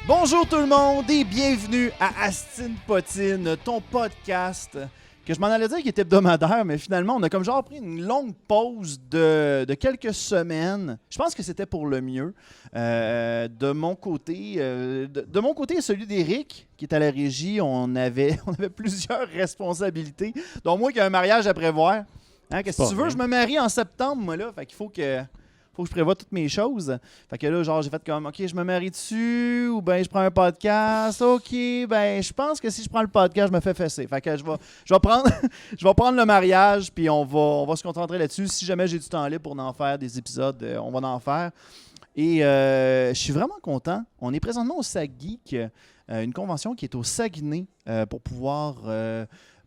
Bonjour tout le monde et bienvenue à Astine Potine, ton podcast que je m'en allais dire qu'il était hebdomadaire, mais finalement on a comme genre pris une longue pause de quelques semaines. Je pense que c'était pour le mieux. De mon côté et celui d'Éric qui est à la régie, on avait plusieurs responsabilités, dont moi qui ai un mariage à prévoir. Hein, que si tu veux, je me marie en septembre, moi là, fait qu'il faut que je prévoie toutes mes choses. Fait que là, genre, j'ai fait comme, OK, je me marie dessus, ou ben je prends un podcast. OK, ben je pense que si je prends le podcast, je me fais fesser. Fait que je vais prendre le mariage, puis on va se concentrer là-dessus. Si jamais j'ai du temps libre pour en faire des épisodes, on va en faire. Et je suis vraiment content. On est présentement au SAGgeek, une convention qui est au Saguenay pour pouvoir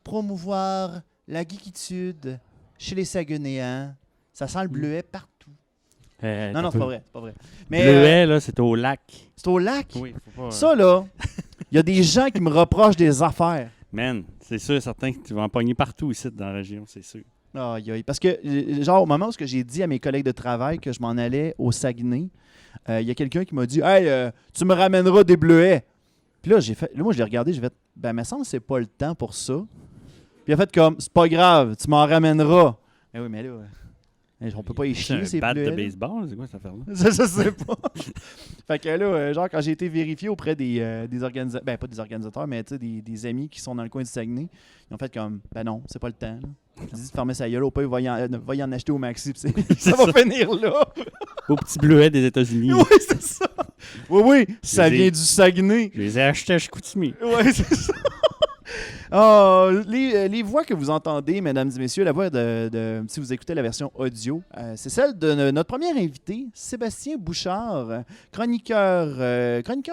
promouvoir la geekitude chez les Saguenayens. Ça sent le bleuet partout. Non, c'est pas vrai. Mais, Bleuet, là, c'est au lac. C'est au lac? Oui, faut pas... Ça, là, il y a des gens qui me reprochent des affaires. Man, c'est sûr, certain que tu vas en pogner partout ici dans la région, c'est sûr. Parce que, genre, au moment où j'ai dit à mes collègues de travail que je m'en allais au Saguenay, il y a quelqu'un qui m'a dit « Hey, tu me ramèneras des bleuets. » Puis là, moi, je l'ai regardé, j'ai fait « Ben, me semble que c'est pas le temps pour ça. » Puis il a fait comme « C'est pas grave, tu m'en ramèneras. » Mais oui, mais là... On peut pas y chier, c'est un bat bleuets, de baseball, c'est quoi cette affaire-là? Je sais pas. Fait que là, genre, quand j'ai été vérifié auprès des organisateurs, ben pas des organisateurs, mais des amis qui sont dans le coin du Saguenay, ils ont fait comme, ben non, c'est pas le temps. Ils disent de fermer sa gueule, au pire, va y en acheter au maxi, ça va finir là. Au petit bleuet des États-Unis. Oui, c'est ça. Oui, ça vient du Saguenay. Je les ai achetés à Chicoutimi. Oui, c'est ça. Oh, les voix que vous entendez, mesdames et messieurs, la voix si vous écoutez la version audio, c'est celle de notre premier invité, Sébastien Bouchard, chroniqueur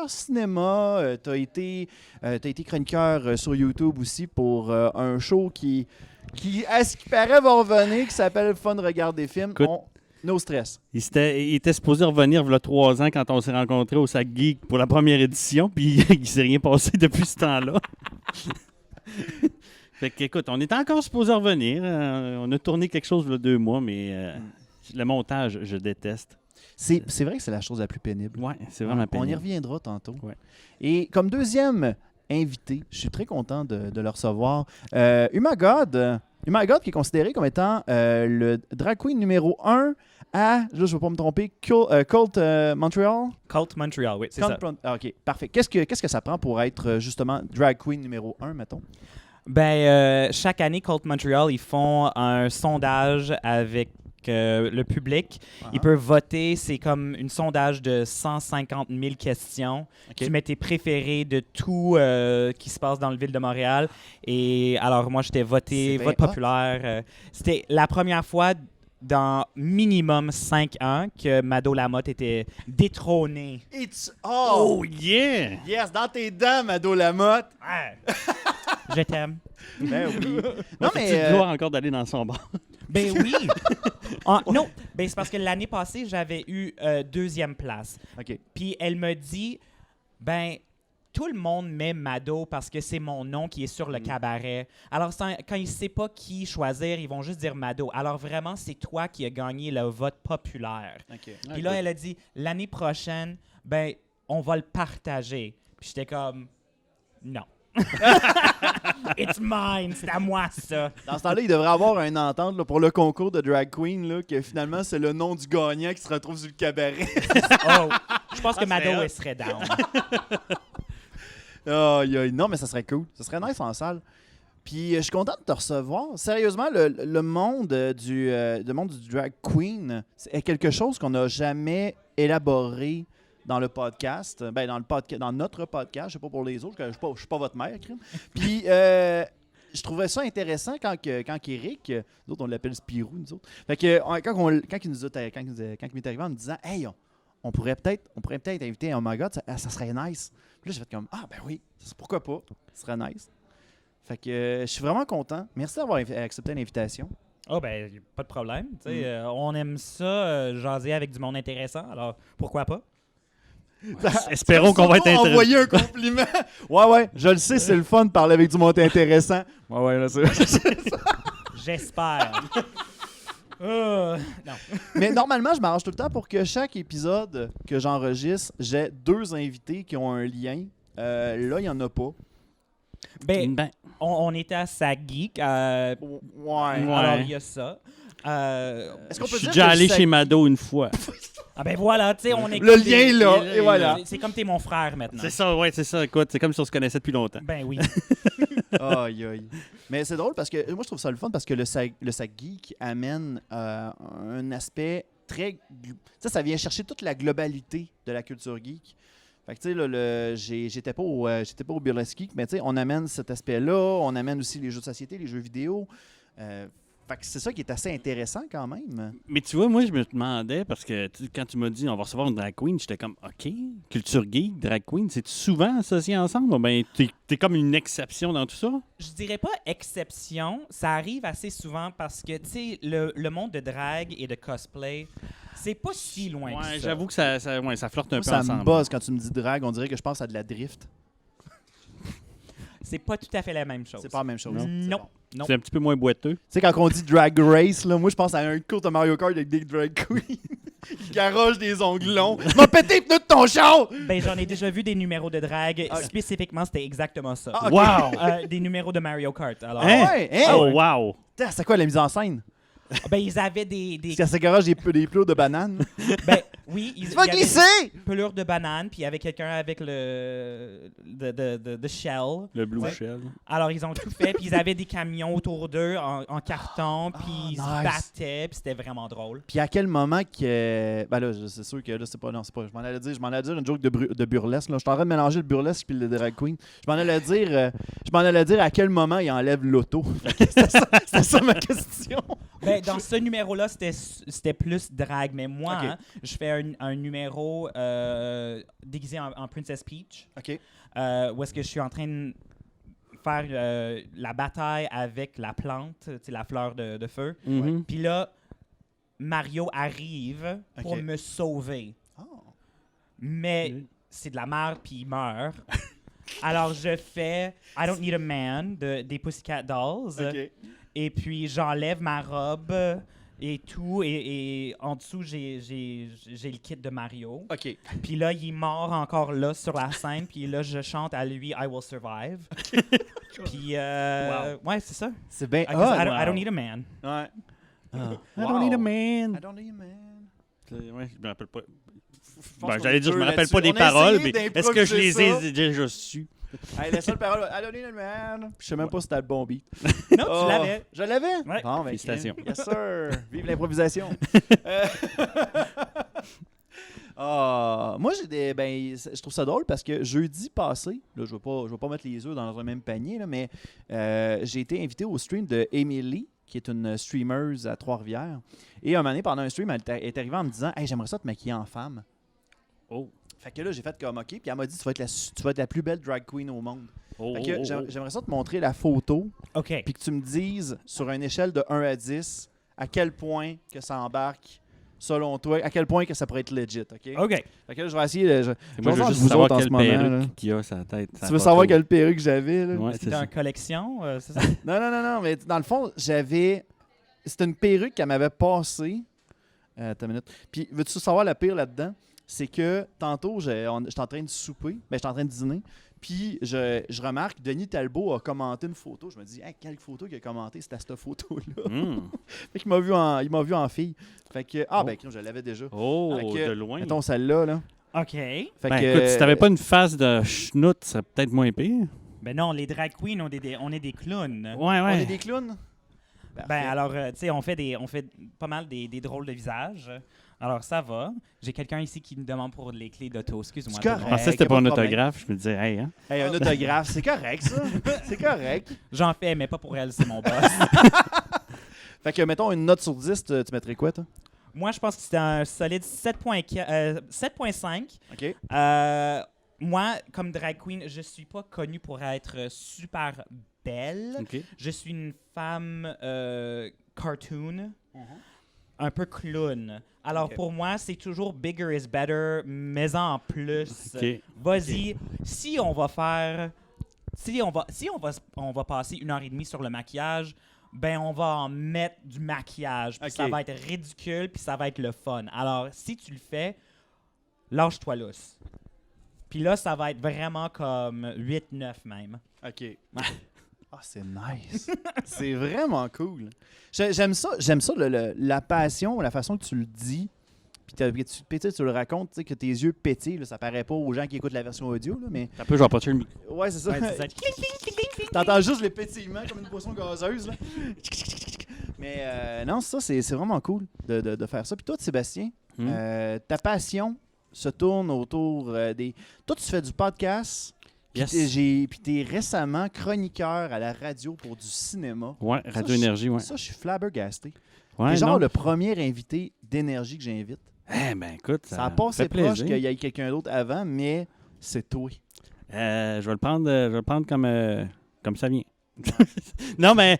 cinéma. Tu as été chroniqueur sur YouTube aussi pour un show qui, à ce qui paraît, va revenir, qui s'appelle Fun Regard des films. No stress. Il était supposé revenir il y a 3 ans quand on s'est rencontrés au SAGgeek pour la première édition, puis il s'est rien passé depuis ce temps-là. Fait que, écoute, on est encore supposé revenir. On a tourné quelque chose il y a 2 mois, mais le montage, je déteste. C'est vrai que c'est la chose la plus pénible. Oui, c'est vraiment pénible. On y reviendra tantôt. Ouais. Et comme deuxième invité, je suis très content de le recevoir, Umagod. Umagod qui est considéré comme étant le drag queen numéro 1 à, là, je ne vais pas me tromper, Cult Montreal. Cult Montreal, oui, c'est ça. OK, parfait. Qu'est-ce que ça prend pour être justement drag queen numéro 1, mettons? Ben, chaque année, Cult Montreal, ils font un sondage avec le public. Ils peuvent voter. C'est comme un sondage de 150 000 questions. Okay. Tu mets tes préférés de tout qui se passe dans la ville de Montréal. Et alors, moi, j'étais vote populaire. C'était la première fois dans minimum 5 ans que Mado Lamotte était détrônée. Oh yeah! Yes, dans tes dents, Mado Lamotte! Ouais. Je t'aime. Ben oui. Non, mais tu dois encore d'aller dans son bar. Ben oui. Non, ben c'est parce que l'année passée, j'avais eu 2e place. OK. Puis elle me dit, ben tout le monde met Mado parce que c'est mon nom qui est sur le cabaret. Alors, quand ils ne savent pas qui choisir, ils vont juste dire Mado. Alors, vraiment, c'est toi qui as gagné le vote populaire. Okay. Puis là, elle a dit, l'année prochaine, ben, on va le partager. Puis j'étais comme, non. It's mine, c'est à moi, ça. Dans ce temps-là, il devrait avoir une entente là, pour le concours de drag queen, là, que finalement, c'est le nom du gagnant qui se retrouve sur le cabaret. Oh, je pense que Mado, elle serait down. Non, mais ça serait cool. Ça serait nice en salle. Puis je suis content de te recevoir. Sérieusement, le monde du drag queen est quelque chose qu'on n'a jamais élaboré dans le podcast. Ben, dans notre podcast. Je sais pas pour les autres. Je suis pas votre mère, crime. Puis je trouvais ça intéressant quand Eric, nous autres, on l'appelle Spirou, nous autres. Fait que quand il m'est arrivé en me disant « Hey, on pourrait peut-être inviter un God, ça serait nice. » Puis là, j'ai fait comme « Ah, ben oui, pourquoi pas? Ce serait nice. » Fait que je suis vraiment content. Merci d'avoir accepté l'invitation. Oh, ben, pas de problème. On aime ça, jaser avec du monde intéressant, alors pourquoi pas? Espérons qu'on va être intéressant. Envoyer un compliment. Ouais, je le sais, c'est le fun de parler avec du monde intéressant. Ouais, là, c'est J'espère. Non. Mais normalement, je m'arrange tout le temps pour que chaque épisode que j'enregistre, j'ai 2 invités qui ont un lien. Là, il n'y en a pas. Ben, Ben, on était à Sageek. Ouais. Alors, il y a ça. Est-ce qu'on je peut suis dire déjà que allé ça- chez Mado une fois. Ah ben voilà, tu sais, on est... Le comme lien des- est là, et voilà. C'est comme t'es mon frère maintenant. C'est ça, ouais, c'est ça. Écoute, c'est comme si on se connaissait depuis longtemps. Ben oui. Aïe, aïe. Mais c'est drôle parce que moi, je trouve ça le fun parce que le sac geek amène un aspect très. Tu sais, ça vient chercher toute la globalité de la culture geek. Fait que, tu sais, là, j'étais pas au Burlesque Geek, mais tu sais, on amène cet aspect-là, on amène aussi les jeux de société, les jeux vidéo. Fait que c'est ça qui est assez intéressant quand même. Mais tu vois, moi, je me demandais, parce que quand tu m'as dit on va recevoir une drag queen, j'étais comme, OK, culture geek, drag queen, c'est souvent associé ensemble? Ou ben, t'es comme une exception dans tout ça? Je dirais pas exception, ça arrive assez souvent parce que, tu sais, le monde de drag et de cosplay, c'est pas si loin que Ouais, ça. j'avoue que ça flirte un Moi, peu ça ensemble. me buzz quand tu me dis drag, on dirait que je pense à de la drift. C'est pas tout à fait la même chose. C'est pas la même chose. Non. C'est Non. bon. Non. C'est un petit peu moins boiteux. Tu sais, quand on dit drag race, là, moi, je pense à un cours de Mario Kart avec des drag queens. Ils garochent des ongles longs. M'a pété les pneus de ton char! Ben, j'en ai déjà vu des numéros de drag. Ah. Spécifiquement, c'était exactement ça. Ah, ok. Wow! Des numéros de Mario Kart. Alors, Hein? Ouais, hein? Oh, wow! Putain, c'est quoi la mise en scène? ben, ils avaient des Parce qu'à ce garage, des plots de bananes. ben, oui, ils Tu vas il y avait glisser! des pelures de banane, puis il y avait quelqu'un avec le de shell. Le Blue Ouais. Shell. Alors, ils ont tout fait, puis ils avaient des camions autour d'eux en carton, puis ils nice. se battaient, puis c'était vraiment drôle. Puis à quel moment que. Ben là, c'est sûr que là, c'est pas. Non, c'est pas. Je m'en allais dire une joke de burlesque. Là. Je suis en train de mélanger le burlesque puis le drag queen. Je m'en allais dire à quel moment il enlève l'auto. C'était ça ma question. Ben, dans ce numéro-là, c'était plus drag, mais moi, Ok. hein, je fais un numéro déguisé en Princess Peach, OK. où est-ce que je suis en train de faire la bataille avec la plante, tu sais, la fleur de feu. Mhm. Puis là, Mario arrive pour Ok. me sauver. Oh. Mais Oui. c'est de la merde, puis il meurt. Alors, je fais I Don't Need a Man des Pussycat Dolls. OK. Et puis, j'enlève ma robe et tout. Et en dessous, j'ai le kit de Mario. OK. Puis là, il est mort encore là sur la scène. Puis là, je chante à lui I Will Survive. Puis, ouais, c'est ça. C'est bien. I don't wow. need a man. Ouais. I Wow. don't need a man. I don't need a man. Ouais, je me rappelle pas. Je pense Ben, qu'on j'allais est dire, je deux me rappelle pas là-dessus. des On a paroles, essayé mais est-ce que je les ai d'improviser déjà su? ça. Hey, la seule parole, I don't need a man. Je sais même pas si c'était le bon beat. Non, Oh, tu l'avais. Je l'avais? Ouais. Bon, ben, Félicitations. Yes, sir. Vive l'improvisation. Moi, j'ai des. Ben, je trouve ça drôle parce que jeudi passé, là, je vais pas mettre les œufs dans un même panier, là, mais j'ai été invité au stream de Emily, qui est une streameuse à Trois-Rivières. Et un moment donné, pendant un stream, elle est arrivée en me disant Hey, j'aimerais ça te maquiller en femme. Oh. Fait que là, j'ai fait comme OK. Puis elle m'a dit tu vas être la plus belle drag queen au monde. Oh, Fait que oh, oh. j'aimerais ça te montrer la photo, OK. puis que tu me dises, sur une échelle de 1 à 10, à quel point que ça embarque, selon toi, à quel point que ça pourrait être legit, OK? OK. Fait que là, je vais essayer de... Moi, je veux entre juste vous savoir autres en quelle ce moment, là. perruque qu'il y a sur la tête. Tu veux savoir quelle perruque j'avais, là? Ouais, C'est c'est dans ça. une collection, c'est ça? Non, mais dans le fond, j'avais... C'était une perruque qu'elle m'avait passée. Attends une minute. Puis, veux-tu savoir la pire là-dedans? C'est que tantôt, j'étais en train de souper, j'étais en train de dîner, puis je remarque que Denis Talbot a commenté une photo. Je me dis, hey, quelle photo qu'il a commenté? C'était cette photo-là. Fait qu'il m'a vu en fille. Fait que, Oh. ben, je l'avais déjà. Oh, Fait que, de loin. Mettons celle-là, là. OK. Fait Ben, que, écoute, si t'avais pas une face de schnout, ça serait peut-être moins pire. Ben non, les drag queens, on est des clowns. Ouais, on est des clowns? Ben Parfait. alors, tu sais, on fait pas mal des drôles de visages. Alors, ça va. J'ai quelqu'un ici qui me demande pour les clés d'auto. Excuse-moi. C'est tout le Je monde. correct. pensais que c'était y a pas pas un de problème. autographe. Je me disais, hey, hein. Hey, un autographe, c'est correct, ça. C'est correct. J'en fais, mais pas pour elle, c'est mon boss. Fait que, mettons, une note sur 10, tu mettrais quoi, toi? Moi, je pense que c'était un solide 7.5. OK. Moi, comme drag queen, je suis pas connue pour être super belle. OK. Je suis une femme cartoon, un peu clown. Alors Ok. pour moi, c'est toujours bigger is better, mais en plus. OK. Vas-y, si on va passer 1 heure et demie sur le maquillage, ben on va en mettre du maquillage, puis Ok. ça va être ridicule, puis ça va être le fun. Alors, si tu le fais, lâche-toi lousse. Puis là, ça va être vraiment comme 8-9 même. OK. Ah, c'est nice. C'est vraiment cool. J'aime ça la passion, la façon que tu le dis. Puis tu le racontes, tu sais, que tes yeux pétillent. Là, ça paraît pas aux gens qui écoutent la version audio, là, mais... Un peu, je vais passer le micro. Ouais, c'est ça. Ouais, c'est ça. T'entends juste les pétillements comme une poisson gazeuse, là. Mais non, ça, c'est vraiment cool de faire ça. Puis toi, Sébastien, ta passion se tourne autour des... Toi, tu fais du podcast... Yes. Puis t'es récemment chroniqueur à la radio pour du cinéma. Ouais, Radio Énergie, ouais. Ça, je suis flabbergasté. Ouais, T'es genre non. le premier invité d'énergie que j'invite. Eh ben écoute, Ça a passé fait proche plaisir. qu'il y ait quelqu'un d'autre avant, mais c'est toi. Je vais le prendre comme ça vient. non, c'est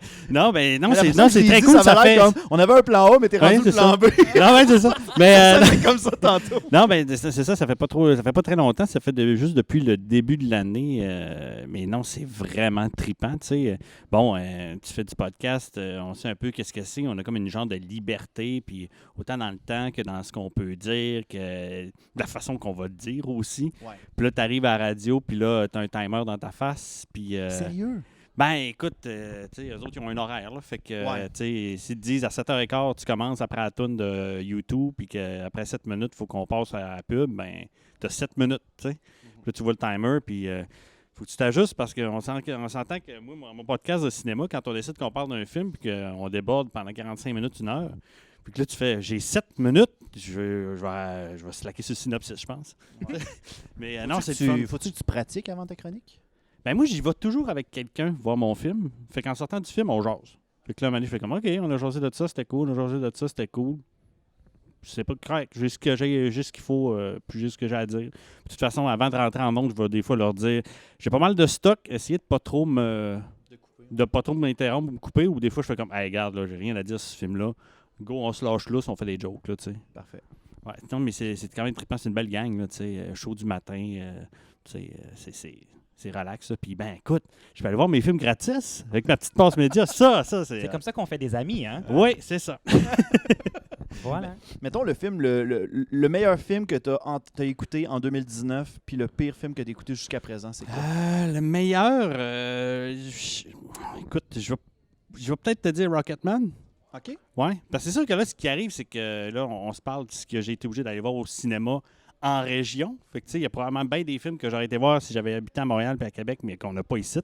très cool. Ça fait... comme, on avait un plan A, mais t'es rendu Ouais, le c'est plan ça. B. Non, ouais, c'est ça. Mais, Ça fait comme ça tantôt. non, ben c'est ça, ça fait pas très longtemps, ça fait juste depuis le début de l'année. Mais non, c'est vraiment trippant, tu sais. Bon, tu fais du podcast, on sait un peu qu'est-ce que c'est, on a comme une genre de liberté, puis autant dans le temps que dans ce qu'on peut dire, que la façon qu'on va te dire aussi. Ouais. Puis là, t'arrives à la radio, puis là, t'as un timer dans ta face, puis... Sérieux? Ben, écoute, tu sais, eux autres, ils ont un horaire, là. Fait que, Ouais. tu sais, s'ils te disent à 7h15, tu commences après la toune de YouTube, puis qu'après 7 minutes, il faut qu'on passe à la pub, ben, t'as 7 minutes, tu sais. Puis là, tu vois le timer, puis faut que tu t'ajustes parce qu'on s'entend que moi, mon podcast de cinéma, quand on décide qu'on parle d'un film, puis qu'on déborde pendant 45 minutes, 1 heure, puis que là, tu fais, j'ai 7 minutes, je vais slacker sur le synopsis, je pense. Mais non, c'est le fun. Faut-tu que tu pratiques avant ta chronique? Ben moi, j'y vais toujours avec quelqu'un voir mon film. Fait qu'en sortant du film, on jase. Fait que là, Manu fait comme, OK, on a jasé de ça, c'était cool. On a jasé de ça, c'était cool. C'est pas correct. J'ai ce qu'il faut, puis j'ai ce que j'ai à dire. Puis de toute façon, avant de rentrer en ondes, je vais des fois leur dire, j'ai pas mal de stock, essayez de pas trop m'interrompre ou me couper. Ou des fois, je fais comme, hey, regarde, là, j'ai rien à dire sur ce film-là. Go, on se lâche lousse, on fait des jokes, là, tu sais. Parfait. Ouais, non, mais c'est quand même trippant, c'est une belle gang, là, tu sais. Chaud du matin, tu sais, c'est relax, ça. Puis, ben, écoute, je vais aller voir mes films gratis avec ma petite passe média. Ça, c'est... C'est comme ça qu'on fait des amis, hein? Oui, c'est ça. Voilà. Mettons le film, le meilleur film que t'as écouté en 2019, puis le pire film que t'as écouté jusqu'à présent, c'est quoi? Le meilleur, écoute, je vais peut-être te dire Rocketman. OK. Ouais, parce que c'est sûr que là, ce qui arrive, c'est que là, on se parle de ce que j'ai été obligé d'aller voir au cinéma en région. Fait que, tu sais, il y a probablement bien des films que j'aurais été voir si j'avais habité à Montréal puis à Québec, mais qu'on n'a pas ici.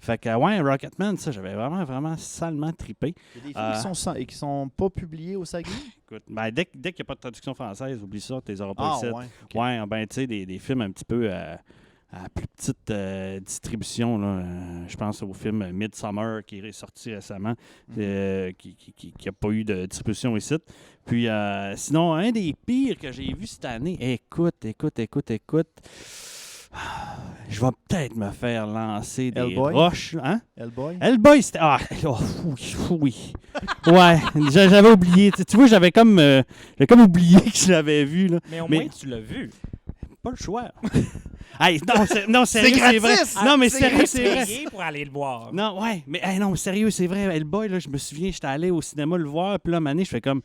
Fait que, ouais, Rocketman, ça, j'avais vraiment, vraiment salement trippé. Il y a des films qui sont pas publiés au Saguenay? Écoute, ben, dès qu'il n'y a pas de traduction française, oublie ça, tu les auras pas ici. ouais. OK. Ouais, ben, tu sais, des films un petit peu à plus petite distribution. Là. Je pense au film Midsommar qui est sorti récemment, qui n'a pas eu de distribution ici. Puis sinon, un des pires que j'ai vu cette année, écoute. Je vais peut-être me faire lancer des Hellboy? roches. Hein? Hellboy? Hellboy, c'était... Ah, oui. Ouais, j'avais oublié. Tu vois, j'avais comme oublié que je l'avais vu. Là. Mais au moins, tu l'as vu. Pas le choix. Hey, non, sérieux, c'est vrai. Non, mais sérieux, c'est vrai. Payé pour aller le voir. Non, ouais, mais hey, non, sérieux, c'est vrai. Hellboy, là, je me souviens, j'étais allé au cinéma le voir, puis là, mané, je fais comme,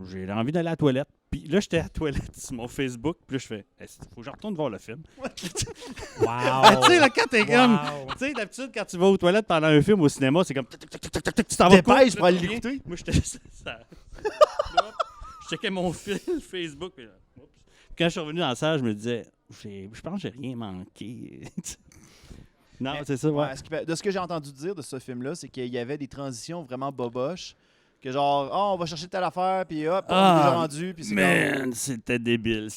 j'ai envie d'aller à la toilette. Puis là, j'étais à la toilette sur mon Facebook, puis là, je fais, faut que je retourne voir le film. Wow! Tu sais, là, quand t'es comme, tu sais, d'habitude, quand tu vas aux toilettes pendant un film au cinéma, c'est comme, tu t'en vas Dépêche pour aller cool, l'écouter. Moi, j'étais ça. Je checkais mon fil Facebook, puis là, oups. Quand je suis revenu dans la salle, je me disais, je pense que j'ai rien manqué. Non, c'est ça, ouais. De ce que j'ai entendu dire de ce film-là, c'est qu'il y avait des transitions vraiment boboches. Que genre, on va chercher telle affaire, puis hop, on est déjà rendu, puis c'est Man, c'était débile. Tu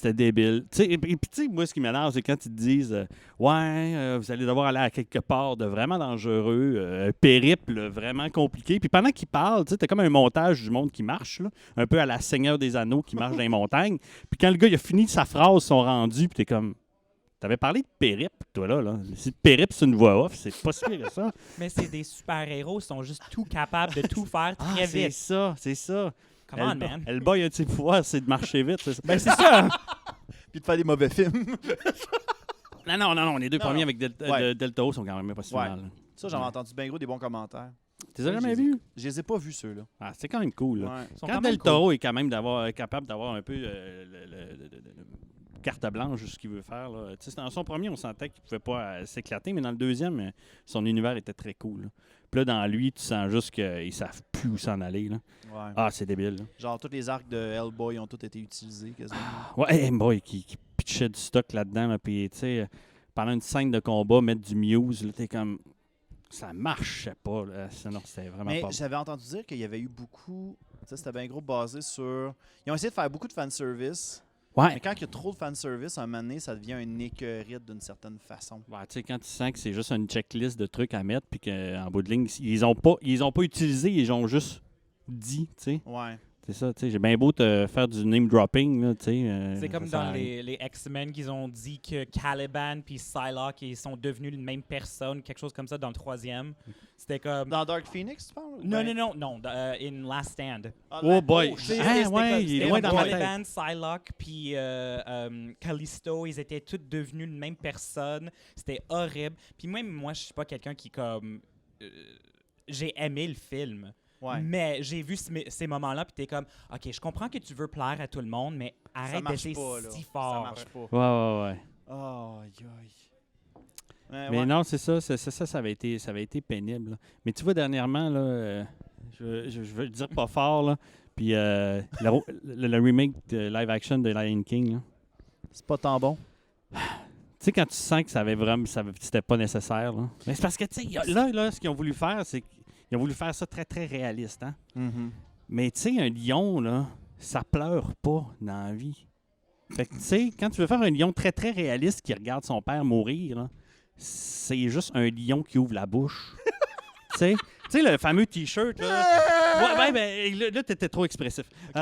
sais, et puis, tu sais, moi, ce qui m'énerve, c'est quand ils te disent vous allez devoir aller à quelque part de vraiment dangereux, un périple vraiment compliqué. Puis pendant qu'ils parlent, tu sais, t'as comme un montage du monde qui marche, là, un peu à la Seigneur des Anneaux qui marche dans les montagnes. Puis quand le gars, il a fini sa phrase, son rendu, puis t'es comme. T'avais parlé de périple, toi, là. Si périple, c'est une voix off, c'est pas si pire que ça. Mais c'est des super-héros, ils sont juste tout capables de tout faire très vite. C'est ça. Come on, man. Hellboy, un de ses pouvoirs, c'est de marcher vite, c'est ça. Ben, c'est ça. Puis de faire des mauvais films. Non, les deux premiers non. avec Ouais. Del Toro sont quand même pas si Ouais. mal. Ça, j'en ai entendu bien gros des bons commentaires. Tu les as jamais vus? Je les ai pas vus, ceux-là. Ah, c'est quand même cool. Là. Ouais. Ils sont Quand quand même Del Toro est quand même capable d'avoir un peu carte blanche de ce qu'il veut faire. Là. Dans son premier, on sentait qu'il pouvait pas s'éclater, mais dans le deuxième, son univers était très cool. Là. Puis là, dans lui, tu sens juste qu'ils savent plus où s'en aller. Là. Ouais. Ah, c'est débile. Là. Genre, tous les arcs de Hellboy ont tous été utilisés quasiment. Ouais, boy, qui pitchait du stock là-dedans. Là, puis, tu sais, pendant une scène de combat, mettre du Muse, là, t'es comme... Ça marchait pas. Là. Sinon, c'était vraiment Mais pas bon. j'avais entendu dire qu'il y avait eu beaucoup... Tu sais, c'était bien gros basé sur... Ils ont essayé de faire beaucoup de fanservice. Ouais. Mais quand il y a trop de fanservice, à un moment donné, ça devient un écœurite d'une certaine façon. Ouais, tu sais, quand tu sens que c'est juste une checklist de trucs à mettre, puis qu'en bout de ligne, ils ont pas utilisé, ils ont juste dit, tu sais. Ouais. C'est ça, tu sais. J'ai bien beau te faire du name dropping, là, tu sais. C'est comme ça dans arrive. les X-Men qu'ils ont dit que Caliban puis Psylocke ils sont devenus une même personne, quelque chose comme ça dans le troisième. C'était comme... Dans Dark Phoenix, tu parles? Non, in Last Stand. Oh boy! shit. Ah, ouais, il est loin dans ma tête. Caliban, Psylocke puis Callisto, ils étaient tous devenus une même personne. C'était horrible. Puis même moi, je suis pas quelqu'un qui comme... j'ai aimé le film. Ouais. Mais j'ai vu ces moments-là, puis t'es comme, OK, je comprends que tu veux plaire à tout le monde, mais Ça arrête marche d'essayer pas, là. si Ça fort. marche pas. Ouais. Oh, aïe, aïe. Mais ouais. non, c'est ça, ça avait été pénible. Là. Mais tu vois, dernièrement, là, je veux le dire pas fort, là, puis le remake de live action de Lion King, là. C'est pas tant bon. Tu sais, quand tu sens que c'était pas nécessaire, là. Mais c'est parce que, tu sais, là, ce qu'ils ont voulu faire, c'est qu'ils ont voulu faire ça très, très réaliste, hein. Mm-hmm. Mais tu sais, un lion, là, ça pleure pas dans la vie. Fait que, tu sais, quand tu veux faire un lion très, très réaliste qui regarde son père mourir, là, c'est juste un lion qui ouvre la bouche. Tu sais, le fameux T-shirt, là. Ouais, ben, là, t'étais trop expressif. Tu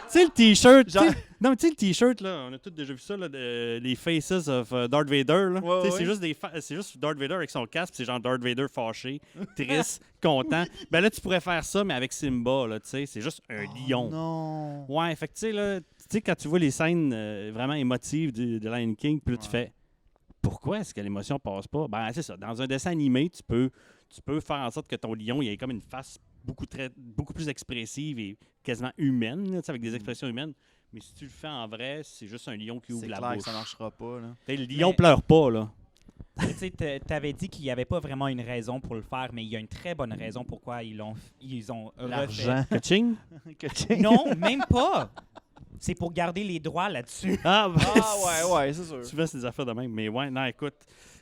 sais, le T-shirt. Genre- Non, mais tu sais, le T-shirt, là, on a tous déjà vu ça, là, les Faces of Darth Vader, là. Ouais, Tu sais, ouais. c'est juste Darth Vader avec son casque, puis c'est genre Darth Vader fâché, triste, content. Ben là, tu pourrais faire ça, mais avec Simba, là, tu sais, c'est juste un lion. Non. Ouais, fait que tu sais, là, quand tu vois les scènes vraiment émotives de Lion King, puis là, tu fais pourquoi est-ce que l'émotion passe pas? Ben, c'est ça. Dans un dessin animé, tu peux faire en sorte que ton lion, il ait comme une face beaucoup plus expressive et quasiment humaine, là, avec des expressions humaines. Mais si tu le fais en vrai, c'est juste un lion qui ouvre C'est la clair bouche. que ça marchera pas, là. T'sais, le lion pleure pas, là. Tu sais, t'avais dit qu'il n'y avait pas vraiment une raison pour le faire, mais il y a une très bonne raison pourquoi ils ont refait. L'argent. Ka-ching? Non, même pas. C'est pour garder les droits là-dessus. Ah, ben, Ouais, c'est sûr. Tu fais ces affaires de même. Mais ouais, non, écoute,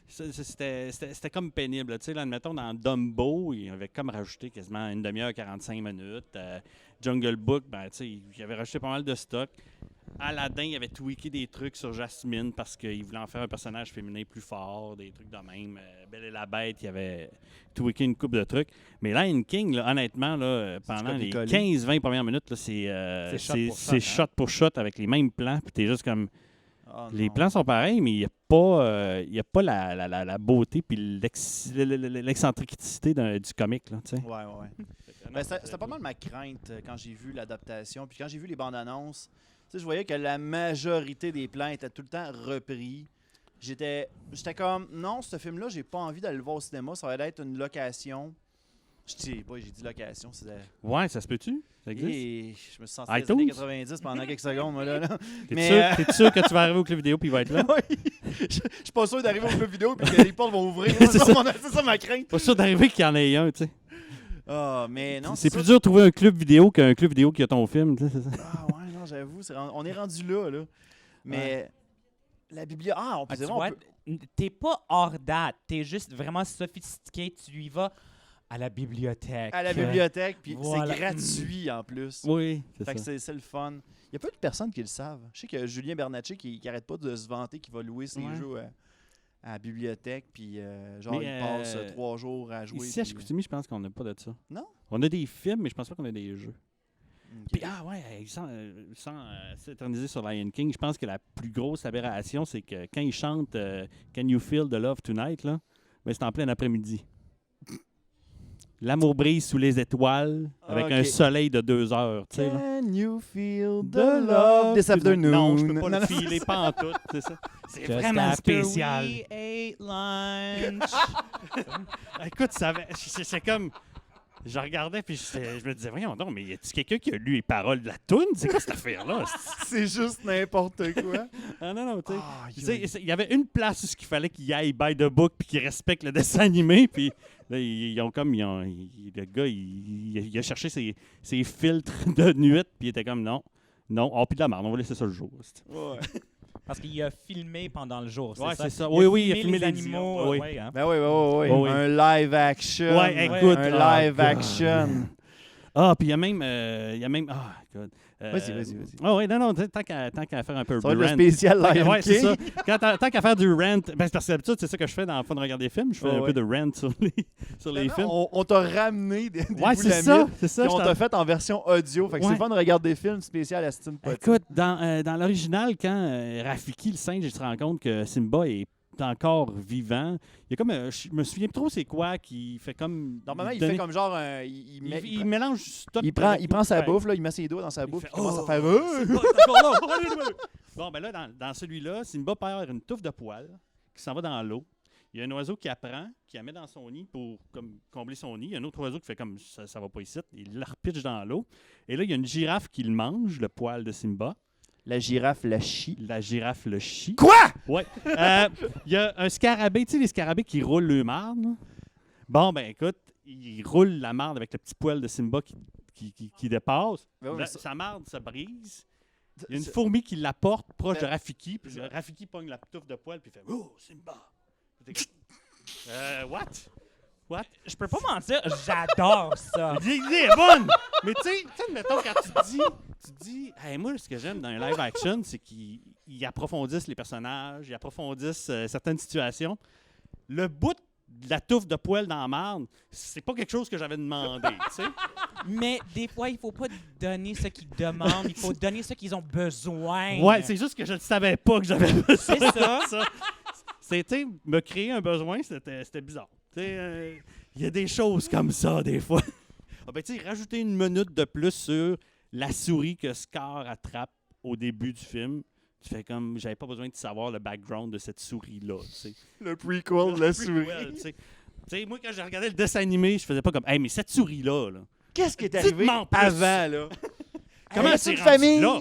c'était comme pénible. Tu sais, là, admettons, dans Dumbo, il avait comme rajouté quasiment une demi-heure, 45 minutes. Jungle Book, ben, tu sais, il avait rajouté pas mal de stock. Aladdin, il avait tweaké des trucs sur Jasmine parce qu'il voulait en faire un personnage féminin plus fort, des trucs de même. Belle et la Bête, il avait tweaké une couple de trucs. Mais Lion King, là, honnêtement, là, pendant les copier-coller. 15-20 premières minutes, là, c'est shot pour shot avec les mêmes plans. Puis t'es juste comme... Oh, Les non. plans sont pareils, mais il n'y a pas la beauté puis l'excentricité du comique. Là, tu sais. Ouais. Ben, c'était pas mal ma crainte quand j'ai vu l'adaptation. Puis quand j'ai vu les bandes annonces, tu sais, je voyais que la majorité des plans étaient tout le temps repris. J'étais comme, non, ce film-là, j'ai pas envie d'aller le voir au cinéma. Ça va être une location. J'ai dit location. Ouais, ça se peut-tu? Ça existe? Et je me suis senti dans les iTunes? années 90 pendant quelques secondes. Moi, là. T'es sûr que tu vas arriver au club vidéo puis il va être là? Oui. Je suis pas sûr d'arriver au club vidéo et que les portes vont ouvrir. C'est ça. C'est ça ma crainte. Pas sûr d'arriver qu'il y en ait un, tu sais. Ah, mais non. C'est plus dur de trouver un club vidéo qu'un club vidéo qui a ton film, tu sais, c'est ça. Ah ouais, non, j'avoue, on est rendu là. Mais la bibliothèque... Ah, on peut dire... Tu vois, t'es pas hors date, t'es juste vraiment sophistiqué, tu y vas à la bibliothèque. À la bibliothèque, puis Voilà. c'est gratuit en plus. Oui, c'est Fait que ça. c'est le fun. Il y a peu de personnes qui le savent. Je sais que Julien Bernatchez qui arrête pas de se vanter qu'il va louer ses Ouais. jeux à la bibliothèque, puis genre Mais, il passe 3 jours à jouer. Ici, à puis, Chicoutimi, je pense qu'on n'a pas de ça. Non? On a des films, mais je pense pas qu'on a des jeux. Ok. Puis, sans s'éterniser sur Lion King, je pense que la plus grosse aberration, c'est que quand il chante Can You Feel the Love Tonight, là, ben, c'est en plein après-midi. L'amour brise sous les étoiles avec Ok. un soleil de 2 heures. Tu sais, là. Can you feel the love this afternoon? Non, je peux pas Non, le non. filer, pas en tout. C'est ça. C'est Just vraiment after spécial. we ate lunch. Écoute, c'est comme... Je regardais, puis je me disais, voyons donc, mais y a-t-il quelqu'un qui a lu les paroles de la toune? C'est quoi cette affaire-là? C'est juste n'importe quoi. Ah non, tu sais. Ah, Tu sais, il y avait une place où il fallait qu'il aille by the book puis qu'il respecte le dessin animé. Puis là, le gars, il a cherché ses filtres de nuit. Puis il était comme non, puis de la merde, on va laisser ça le jour. Ouais. Parce qu'il a filmé pendant le jour, Ouais, ça? c'est ça. Oui, il a filmé les les animaux. oui. Ouais, hein. Ben oui. Oui. Un live action. Ouais, écoute, un live God. action. Ah, puis il y a même, ah, God. Vas-y. Ah oui, non, tant qu'à faire un peu Ça va de être le rant. spécial Lion Ouais, c'est King. ça. Tant qu'à faire du rant, ben, c'est parce que d'habitude, c'est ça que je fais dans le fun de regarder des films. Je fais un Ouais. peu de rant sur les films. On t'a ramené des Ouais, c'est ça. C'est ça. Puis on je t'a fait en version audio. Fait que c'est Ouais. le fun de regarder des films spéciaux à Astin Potine. Écoute, dans l'original, quand Rafiki, le singe, il se rend compte que Simba est encore vivant, il y a comme, je me souviens plus trop c'est quoi, qui fait comme... Normalement, il donner- fait comme genre il mélange tout. il prend sa Ouais. bouffe, là, il met ses doigts dans sa Il bouffe, fait, il commence oh, à faire Simba est encore là. Bon, ben là, dans celui-là, Simba perd une touffe de poils qui s'en va dans l'eau. Il y a un oiseau qui apprend, qui la met dans son nid pour comme, combler son nid. Il y a un autre oiseau qui fait comme ça va pas ici. Il la repitche dans l'eau. Et là, il y a une girafe qui le mange, le poil de Simba. La girafe la chie. La girafe le chie. Quoi? Ouais. Il y a un scarabée, tu sais, les scarabées qui roulent le marde. Là? Bon, ben écoute, il roule la marde avec le petit poil de Simba qui dépasse. Ben oui, Sa marde se brise. Il y a une fourmi qui la porte proche de Rafiki. Puis Rafiki pogne la touffe de poil puis il fait « Oh, Simba! » What? Je peux pas mentir, j'adore ça. L'idée est bonne! Mais tu sais, mettons, quand tu dis, hey, moi, ce que j'aime dans un live action, c'est qu'ils approfondissent les personnages, ils approfondissent certaines situations. Le bout de la touffe de poil dans la marde, c'est pas quelque chose que j'avais demandé, tu sais. Mais des fois, il faut pas donner ce qu'ils demandent, il faut donner ce qu'ils ont besoin. Ouais, c'est juste que je ne savais pas que j'avais besoin C'est de ça. C'était me créer un besoin, c'était bizarre. Il y a des choses comme ça, des fois. Ah ben, tu sais, rajouter une minute de plus sur la souris que Scar attrape au début du film, tu fais comme, j'avais pas besoin de savoir le background de cette souris-là, tu sais. Le prequel de la souris. Tu sais, moi, quand j'ai regardé le dessin animé, je faisais pas comme, hey, mais cette souris-là, là, Qu'est-ce qui est arrivé dites-moi plus. avant, là? comment Hey, c'est une rendu famille? là?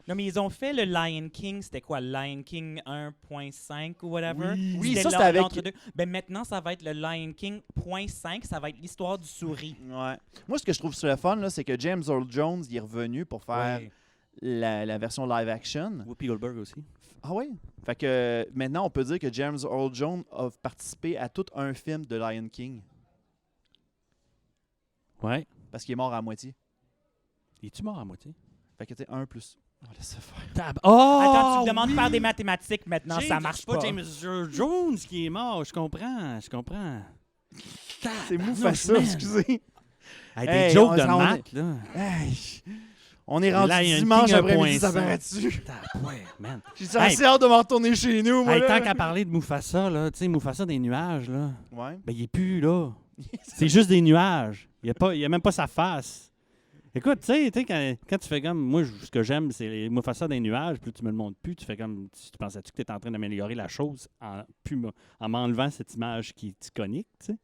Non, mais ils ont fait le Lion King, c'était quoi, Lion King 1.5 ou whatever? Oui, ça, c'était avec- l'entre-deux. Ben maintenant, ça va être le Lion King 0.5, ça va être l'histoire du souris. Ouais. Moi, ce que je trouve sur le fun, là, c'est que James Earl Jones il est revenu pour faire la version live action. Whoopi Goldberg aussi. Ah oui? Fait que maintenant, on peut dire que James Earl Jones a participé à tout un film de Lion King Ouais. parce qu'il est mort à moitié. Es-tu mort à moitié? Fait que tu sais, 1 plus. On va laisser faire. Oh! Attends, tu me demandes de faire des mathématiques maintenant, ça marche c'est pas. James Earl Jones qui est mort, je comprends. C'est Mufasa, man. excusez. Hey, Hey, des jokes on de s'en maths, là. Hey, on est rendu Lion dimanche King après-midi, ça 1.5. paraît-tu? Ouais, man. J'ai assez hâte de m'en retourner chez nous, moi. Hey, là. tant qu'à parler de Mufasa, là, tu sais, Mufasa des nuages, là, Ouais. ben il est plus là. C'est juste des nuages. Il y a même pas sa face. Écoute, tu sais, quand tu fais comme, moi, ce que j'aime, c'est les Mufasa des nuages, puis là, tu me le montres plus, tu fais comme, tu pensais-tu que tu étais en train d'améliorer la chose en m'enlevant cette image qui est iconique, tu sais?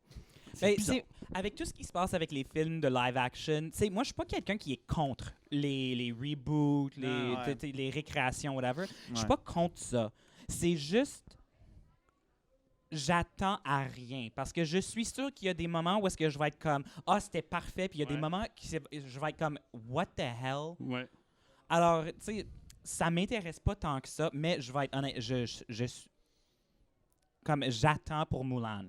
Ben, bizarre. avec tout ce qui se passe avec les films de live action, moi, je suis pas quelqu'un qui est contre les reboots, les récréations, whatever. Je suis pas contre ça. C'est juste, j'attends à rien. Parce que je suis sûr qu'il y a des moments où est-ce que je vais être comme, c'était parfait, puis il y a des moments où je vais être comme, what the hell? Ouais. Alors, tu sais, ça m'intéresse pas tant que ça, mais je vais être honnête, j'attends pour Mulan.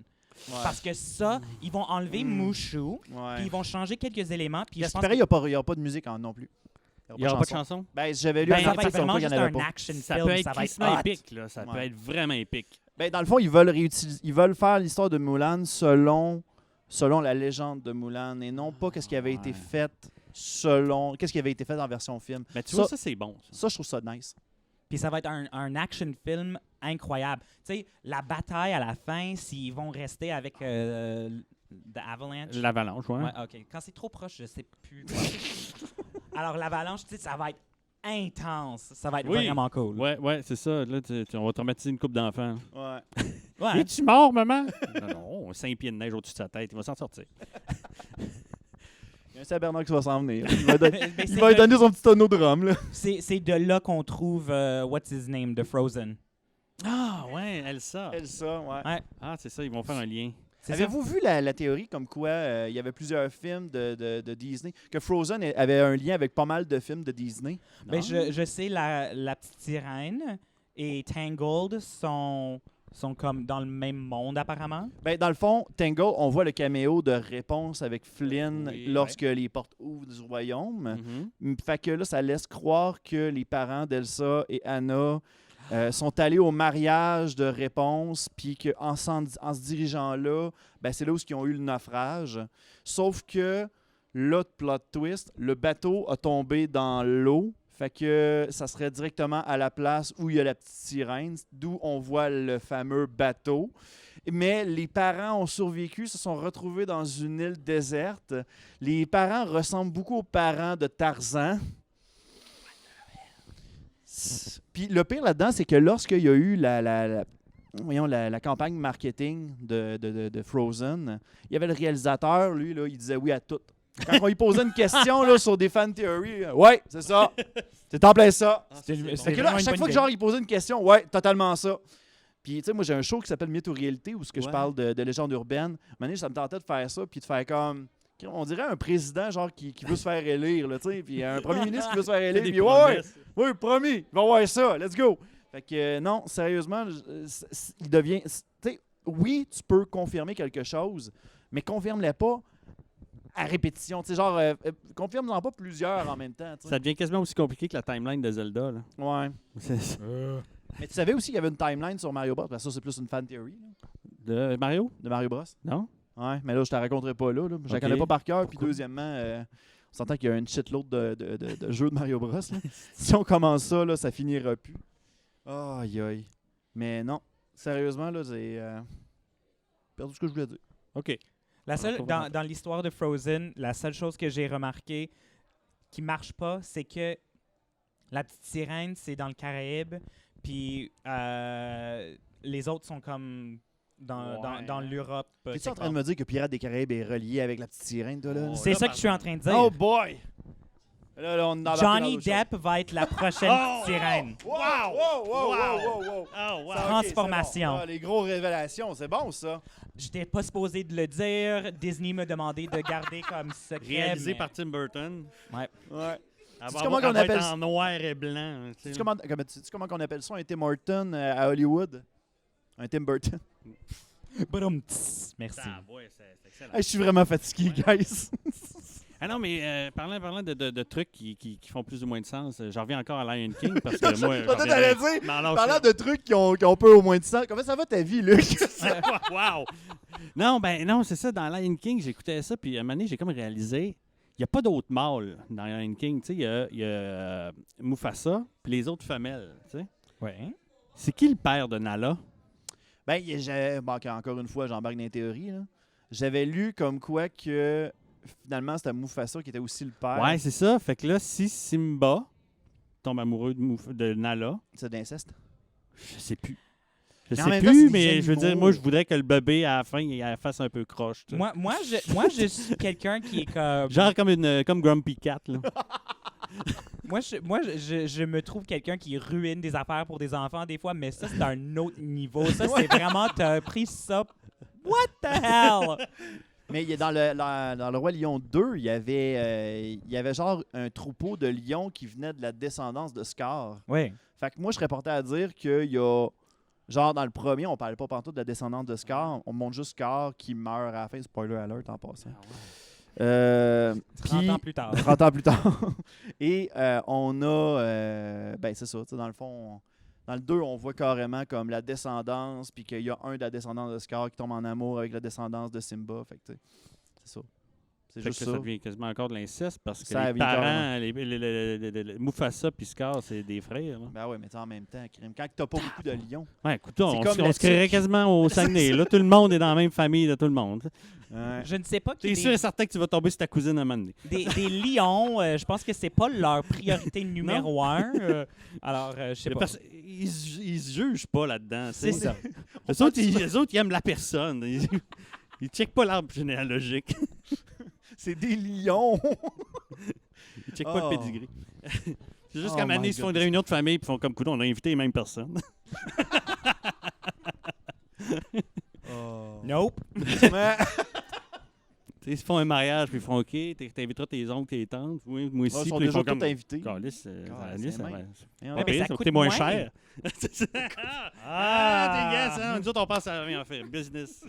Ouais. Parce que ça, ils vont enlever Mushu, Ouais. puis ils vont changer quelques éléments. Puis Puis à je ce pense paraît, que il n'y aura pas de musique non plus. Il n'y aura pas de chanson? Ben, j'avais lu ben, un ça va être article comme vraiment quoi il y en juste avait un pas. action Ça film, peut être ça va être crissement hot. épique, là. Ça peut Ouais. être vraiment épique. Ben, dans le fond, ils veulent faire l'histoire de Mulan selon la légende de Mulan et non pas qu'est-ce qui avait été fait qu'est-ce qui avait été fait en version film. Mais tu vois, ça, c'est bon. Ça. Ça, je trouve ça nice. Puis ça va être un action film incroyable. Tu sais, la bataille à la fin, s'ils vont rester avec The Avalanche. L'avalanche, ouais. Ouais, OK. Quand c'est trop proche, je sais plus. Alors, l'avalanche, tu sais, ça va être intense. Ça va être Oui. vraiment cool. Ouais, c'est ça. Là, on va traumatiser une couple d'enfants. Ouais. Ouais. Es-tu mort, maman? non, 5 pieds de neige au-dessus de sa tête. Il va s'en sortir. Il y a un tabernacle qui va s'en venir. Il va, Mais il c'est va lui de- donner son petit tonneau de rhum. Là. c'est de là qu'on trouve What's His Name de Frozen. Ah, ouais, Elsa. Elsa, ouais. Ouais. Ah, c'est ça, ils vont faire un lien. C'est ça. Avez-vous vu la théorie comme quoi il y avait plusieurs films de Disney, que Frozen avait un lien avec pas mal de films de Disney? Ben, Non? je sais, la petite sirène et Tangled sont comme dans le même monde, apparemment. Ben, dans le fond, Tangle, on voit le caméo de Réponse avec Flynn Oui, lorsque les portes ouvrent du royaume. Mhm. Fait que là, ça laisse croire que les parents d'Elsa et Anna sont allés au mariage de Réponse, puis qu'en en se dirigeant là, ben, c'est là où ils ont eu le naufrage. Sauf que, là, plot twist, le bateau a tombé dans l'eau. Fait que ça serait directement à la place où il y a la petite sirène, d'où on voit le fameux bateau. Mais les parents ont survécu, se sont retrouvés dans une île déserte. Les parents ressemblent beaucoup aux parents de Tarzan. Puis le pire là-dedans, c'est que lorsqu'il y a eu la campagne marketing de Frozen, il y avait le réalisateur, lui, là, il disait oui à tout. Quand on lui posait une question là, sur des fan theories, ouais, c'est ça. C'est en plein ça. C'est Fait que là, vraiment à une chaque bonne fois que idée. genre, il posait une question, ouais, totalement ça. Puis, tu sais, moi, j'ai un show qui s'appelle Mythe ou Réalité où ce que je Ouais. parle de légende urbaine. Maintenant, ça me tentait de faire ça, puis de faire comme. On dirait un président, genre, qui veut se faire élire, là, tu sais. Puis un premier ministre qui veut se faire élire. Des Puis, ouais, promesses. oui, promis, il va voir ça, let's go. Fait que, non, sérieusement, il devient. Tu sais, oui, tu peux confirmer quelque chose, mais confirme-le pas à répétition. Tu sais, genre, confirme-en pas plusieurs en même temps. Tu sais. Ça devient quasiment aussi compliqué que la timeline de Zelda. Là. Ouais. C'est- Mais tu savais aussi qu'il y avait une timeline sur Mario Bros. Parce que ça, c'est plus une fan theory là, De Mario? de Mario Bros. Non? Ouais, mais là, je te la raconterai pas là. Je la Ok. connais pas par cœur. Puis Cool. deuxièmement, on s'entend qu'il y a une shitload de jeux de Mario Bros. Là. Si on commence ça, là, ça finira plus. Aïe, aïe. Mais non, sérieusement, là, j'ai perdu ce que je voulais dire. OK. La seule, Encore dans, vraiment. dans l'histoire de Frozen, la seule chose que j'ai remarqué qui marche pas, c'est que la petite sirène, c'est dans le Caraïbe, puis les autres sont comme dans l'Europe. Es-tu en quelque train de part. me dire que Pirates des Caraïbes est relié avec la petite sirène, toi, là? Oh, C'est là, ça que par je suis en train de dire. Oh boy! Là, on est embarqué dans Johnny d'autres choses. Depp va être la prochaine Oh! petite sirène. Wow! Wow! Wow! Wow! Wow! Oh, wow. Ça, ok, Transformation. c'est bon. Les gros révélations, c'est bon, ça. J'étais pas supposé de le dire. Disney m'a demandé de garder comme secret. Réalisé mais- par Tim Burton. Ouais. Elle Sais-tu va comment avoir- qu'on elle va être appelle en noir et blanc. tu sais, Tu là. sais comment on appelle ça, un Tim Horton à Hollywood? Un Tim Burton. Badum, tss. Merci. Ah, ouais, c'est excellent. Hey, je suis vraiment fatigué, guys. Ah non, mais parlant de trucs qui font plus ou moins de sens, je reviens encore à Lion King parce que moi. Je pensais que t'allais dire, Mais alors, parlant de trucs qui ont peu au moins de sens, comment ça va ta vie, Luc? wow! Non, c'est ça. Dans Lion King, j'écoutais ça, puis à un moment donné, j'ai comme réalisé, il n'y a pas d'autres mâles dans Lion King. Tu sais, il y a Mufasa, puis les autres femelles. Tu sais. Ouais. C'est qui le père de Nala? Ben, encore une fois, j'embarque dans les théories. Là. J'avais lu comme quoi que finalement c'était Mufasa qui était aussi le père. Ouais, c'est ça. Fait que là, si Simba tombe amoureux de Nala, C'est d'inceste. je sais plus. Je Mais en sais même temps, c'est plus, des mais je veux dire, animaux. moi, je voudrais que le bébé, à la fin, il fasse un peu croche. tu sais. Moi, je suis quelqu'un qui est comme. Genre comme Grumpy Cat, là. Je me trouve quelqu'un qui ruine des affaires pour des enfants des fois, mais ça, c'est un autre niveau. Ça, c'est vraiment, t'as pris ça. What the hell? Mais dans le Roi Lion 2, il y avait genre un troupeau de lions qui venait de la descendance de Scar. Oui. Fait que moi, je serais porté à dire qu'il y a. Genre, dans le premier, on parlait pas pantoute de la descendance de Scar. On montre juste Scar qui meurt à la fin. Spoiler alert en passant. 30 Puis, ans plus tard. 30 ans plus tard. Et on a. Ben, c'est ça. Tu sais, dans le fond, dans le 2, on voit carrément comme la descendance. Puis qu'il y a un de la descendance de Scar qui tombe en amour avec la descendance de Simba. Fait que, tu sais, c'est ça. C'est Fait juste que ça. ça devient quasiment encore de l'inceste parce que Ça les vient parents, Mufasa puis Scar, c'est des frères. Là. Ben ouais, mais en même temps, crime, quand t'as pas beaucoup de lions. Ouais, écoute, C'est on comme se la créerait tuque. quasiment au Saguenay. Là, tout le monde est dans la même famille de tout le monde. Ouais. Je ne sais pas T'es qu'il y sûr a et certain que tu vas tomber sur ta cousine à un moment donné. des lions. Je pense que c'est pas leur priorité numéro 1. Alors, je sais pas. Ils se jugent pas là-dedans. C'est ça. Les autres, ils aiment la personne. Ils checkent pas l'arbre généalogique. C'est des lions. Ils checkent pas Oh. le pedigree. C'est juste Oh qu'à un moment my donné, ils se font God. une réunion de famille et font comme coup, on a invité les mêmes personnes. Nope. Ouais. Ils se font un mariage puis ils font OK, t'inviteras tes oncles, tes tantes. Oui, moi aussi. Ils sont puis ils déjà font tous comme. invités. Calice, c'est ça même. va. Ouais, mais ça Ça coûte coûte moins moins. cher. T'es gars, ça. Nous autres, on pense à rien faire. Business.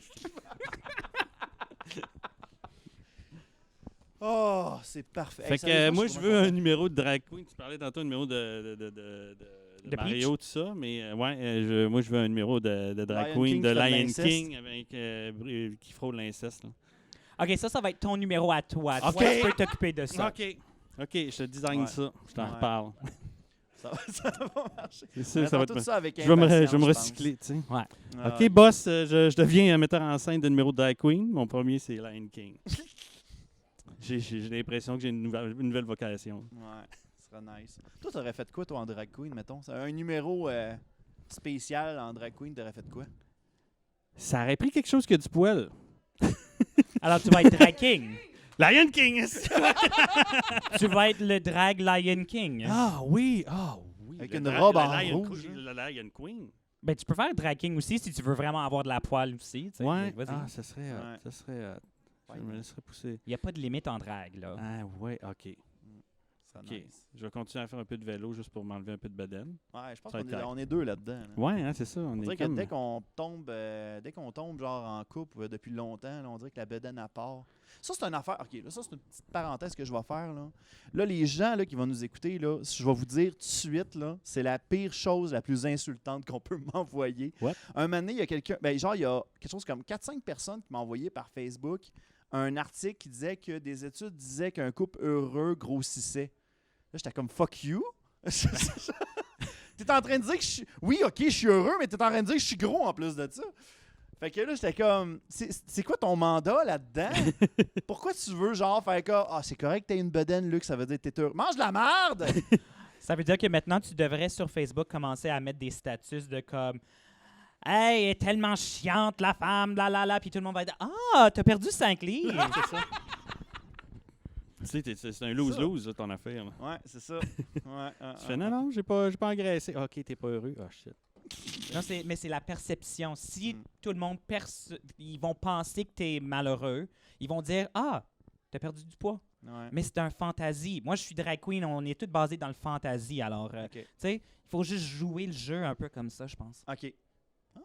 Oh, c'est parfait. Fait Hey, que sérieusement, moi, suis je vraiment veux un content. numéro de drag queen. Tu parlais tantôt un numéro De Mario, tout ça. Mais moi, je veux un numéro de drag Lion queen, King de qui fait de Lion l'inceste. King avec, qui frôle l'inceste. là. OK, ça va être ton numéro à toi. OK. Toi, tu peux t'occuper de ça. OK, je te design Ouais. ça. Je t'en Ouais. reparle. Ça va marcher. C'est On sûr, ça attend va tout être. ça avec Je vais me impatience, recycler, tu sais. Ouais. pense. OK, boss, je deviens un metteur en scène de numéro de drag queen. Mon premier, c'est Lion King. J'ai l'impression que j'ai une nouvelle vocation. Ouais, ce serait nice. Toi, t'aurais fait quoi, toi, en drag queen, mettons? C'est un numéro spécial en drag queen, t'aurais fait quoi? Ça aurait pris quelque chose qui a du poil. Alors, tu vas être drag king. Lion King! Tu vas être le drag Lion King. Oui. Avec Le une dra- robe le en Lion rouge, Queen- Le Lion Queen. Ben, tu peux faire drag king aussi si tu veux vraiment avoir de la poêle aussi. tu sais. Ouais. Vas-y. Ça serait Ouais. ça serait Ouais, je me laisserais pousser. Il n'y a pas de limite en drag, là. Ah ouais, OK. c'est OK. nice. Je vais continuer à faire un peu de vélo juste pour m'enlever un peu de bedaine. Ouais, je pense Ça va qu'on être est, on est deux là-dedans. là. Ouais, hein, c'est ça. On On dirait est que comme... dès qu'on tombe genre en couple depuis longtemps, là, on dirait que la bedaine à part. Ça, c'est une affaire. OK, là, ça, c'est une petite parenthèse que je vais faire. Là, les gens là, qui vont nous écouter, là, je vais vous dire tout de suite, là, c'est la pire chose, la plus insultante qu'on peut m'envoyer. What? Un moment donné, il y a quelqu'un. Ben, genre, il y a quelque chose comme 4-5 personnes qui m'ont envoyé par Facebook un article qui disait que des études disaient qu'un couple heureux grossissait. Là, j'étais comme fuck you. T'es en train de dire que je suis. Oui, ok, je suis heureux, mais t'es en train de dire que je suis gros en plus de ça. Fait que là, j'étais comme. C'est quoi ton mandat là-dedans? Pourquoi tu veux, genre, faire comme. Ah, c'est correct que t'aies une bedaine, Luc, ça veut dire que t'es heureux. Mange de la merde! Ça veut dire que maintenant, tu devrais sur Facebook commencer à mettre des statuts de comme Hey, elle est tellement chiante, la femme, la, puis tout le monde va dire Ah, t'as perdu 5 livres. c'est ça. Tu sais, c'est un lose-lose, là, ton affaire. Là. Ouais, c'est ça. Ouais, Tu fais, non, j'ai pas engraissé. OK, t'es pas heureux. Ah, shit. Non, mais c'est la perception. Si Mm. tout le monde ils vont penser que t'es malheureux, ils vont dire Ah, t'as perdu du poids. Ouais. Mais c'est un fantasy. Moi, je suis drag queen, on est tous basés dans le fantasy. Alors, Ok. tu sais, il faut juste jouer le jeu un peu comme ça, je pense. Ok. Ah.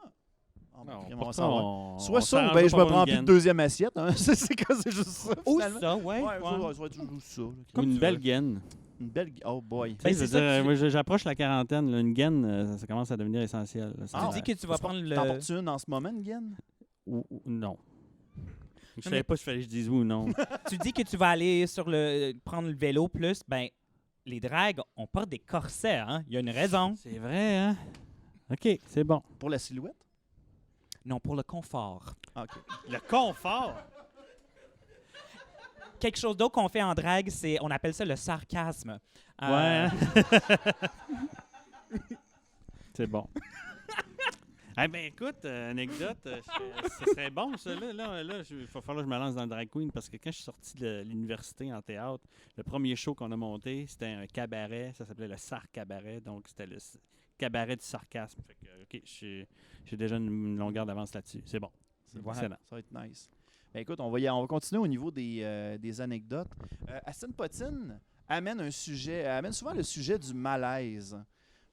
Ah, ben, Non, on va pourtant, s'en va. on Soit ça, ou s'arrange ben je pour me prends avoir plus une de gaine. deuxième assiette. Hein. C'est juste ça. Ou Finalement. ça, ouais. Ouais, ça va être juste ça. là. Comme une tu belle veux. gaine. Une belle. Oh boy. Tu sais, je veux c'est ça dire, que tu- moi, j'approche la quarantaine. Là, une gaine, ça commence à devenir essentiel. là. Ah, Tu dis que tu vas prendre T'en le. portes une en ce moment, une gaine? Ou non. Je mais- savais pas si fallait que je dise oui ou non. Tu dis que tu vas aller prendre le vélo plus, ben les drags, on porte des corsets, hein? Il y a une raison. C'est vrai, hein? OK, c'est bon. Pour la silhouette? Non, pour le confort. Ah, ok. Le confort. Quelque chose d'autre qu'on fait en drague, on appelle ça le sarcasme. Ouais. C'est bon. Eh bien, écoute, anecdote, ce serait bon, ça. Là, il va falloir que je me lance dans le drag queen parce que quand je suis sorti de l'université en théâtre, le premier show qu'on a monté, c'était un cabaret. Ça s'appelait le Sarc Cabaret. Donc, c'était le cabaret du sarcasme. Fait que, OK, j'ai déjà une longueur d'avance là-dessus. C'est bon. C'est Voilà, excellent. ça va être nice. Ben, écoute, on va continuer au niveau des anecdotes. Aston Potine amène souvent le sujet du malaise.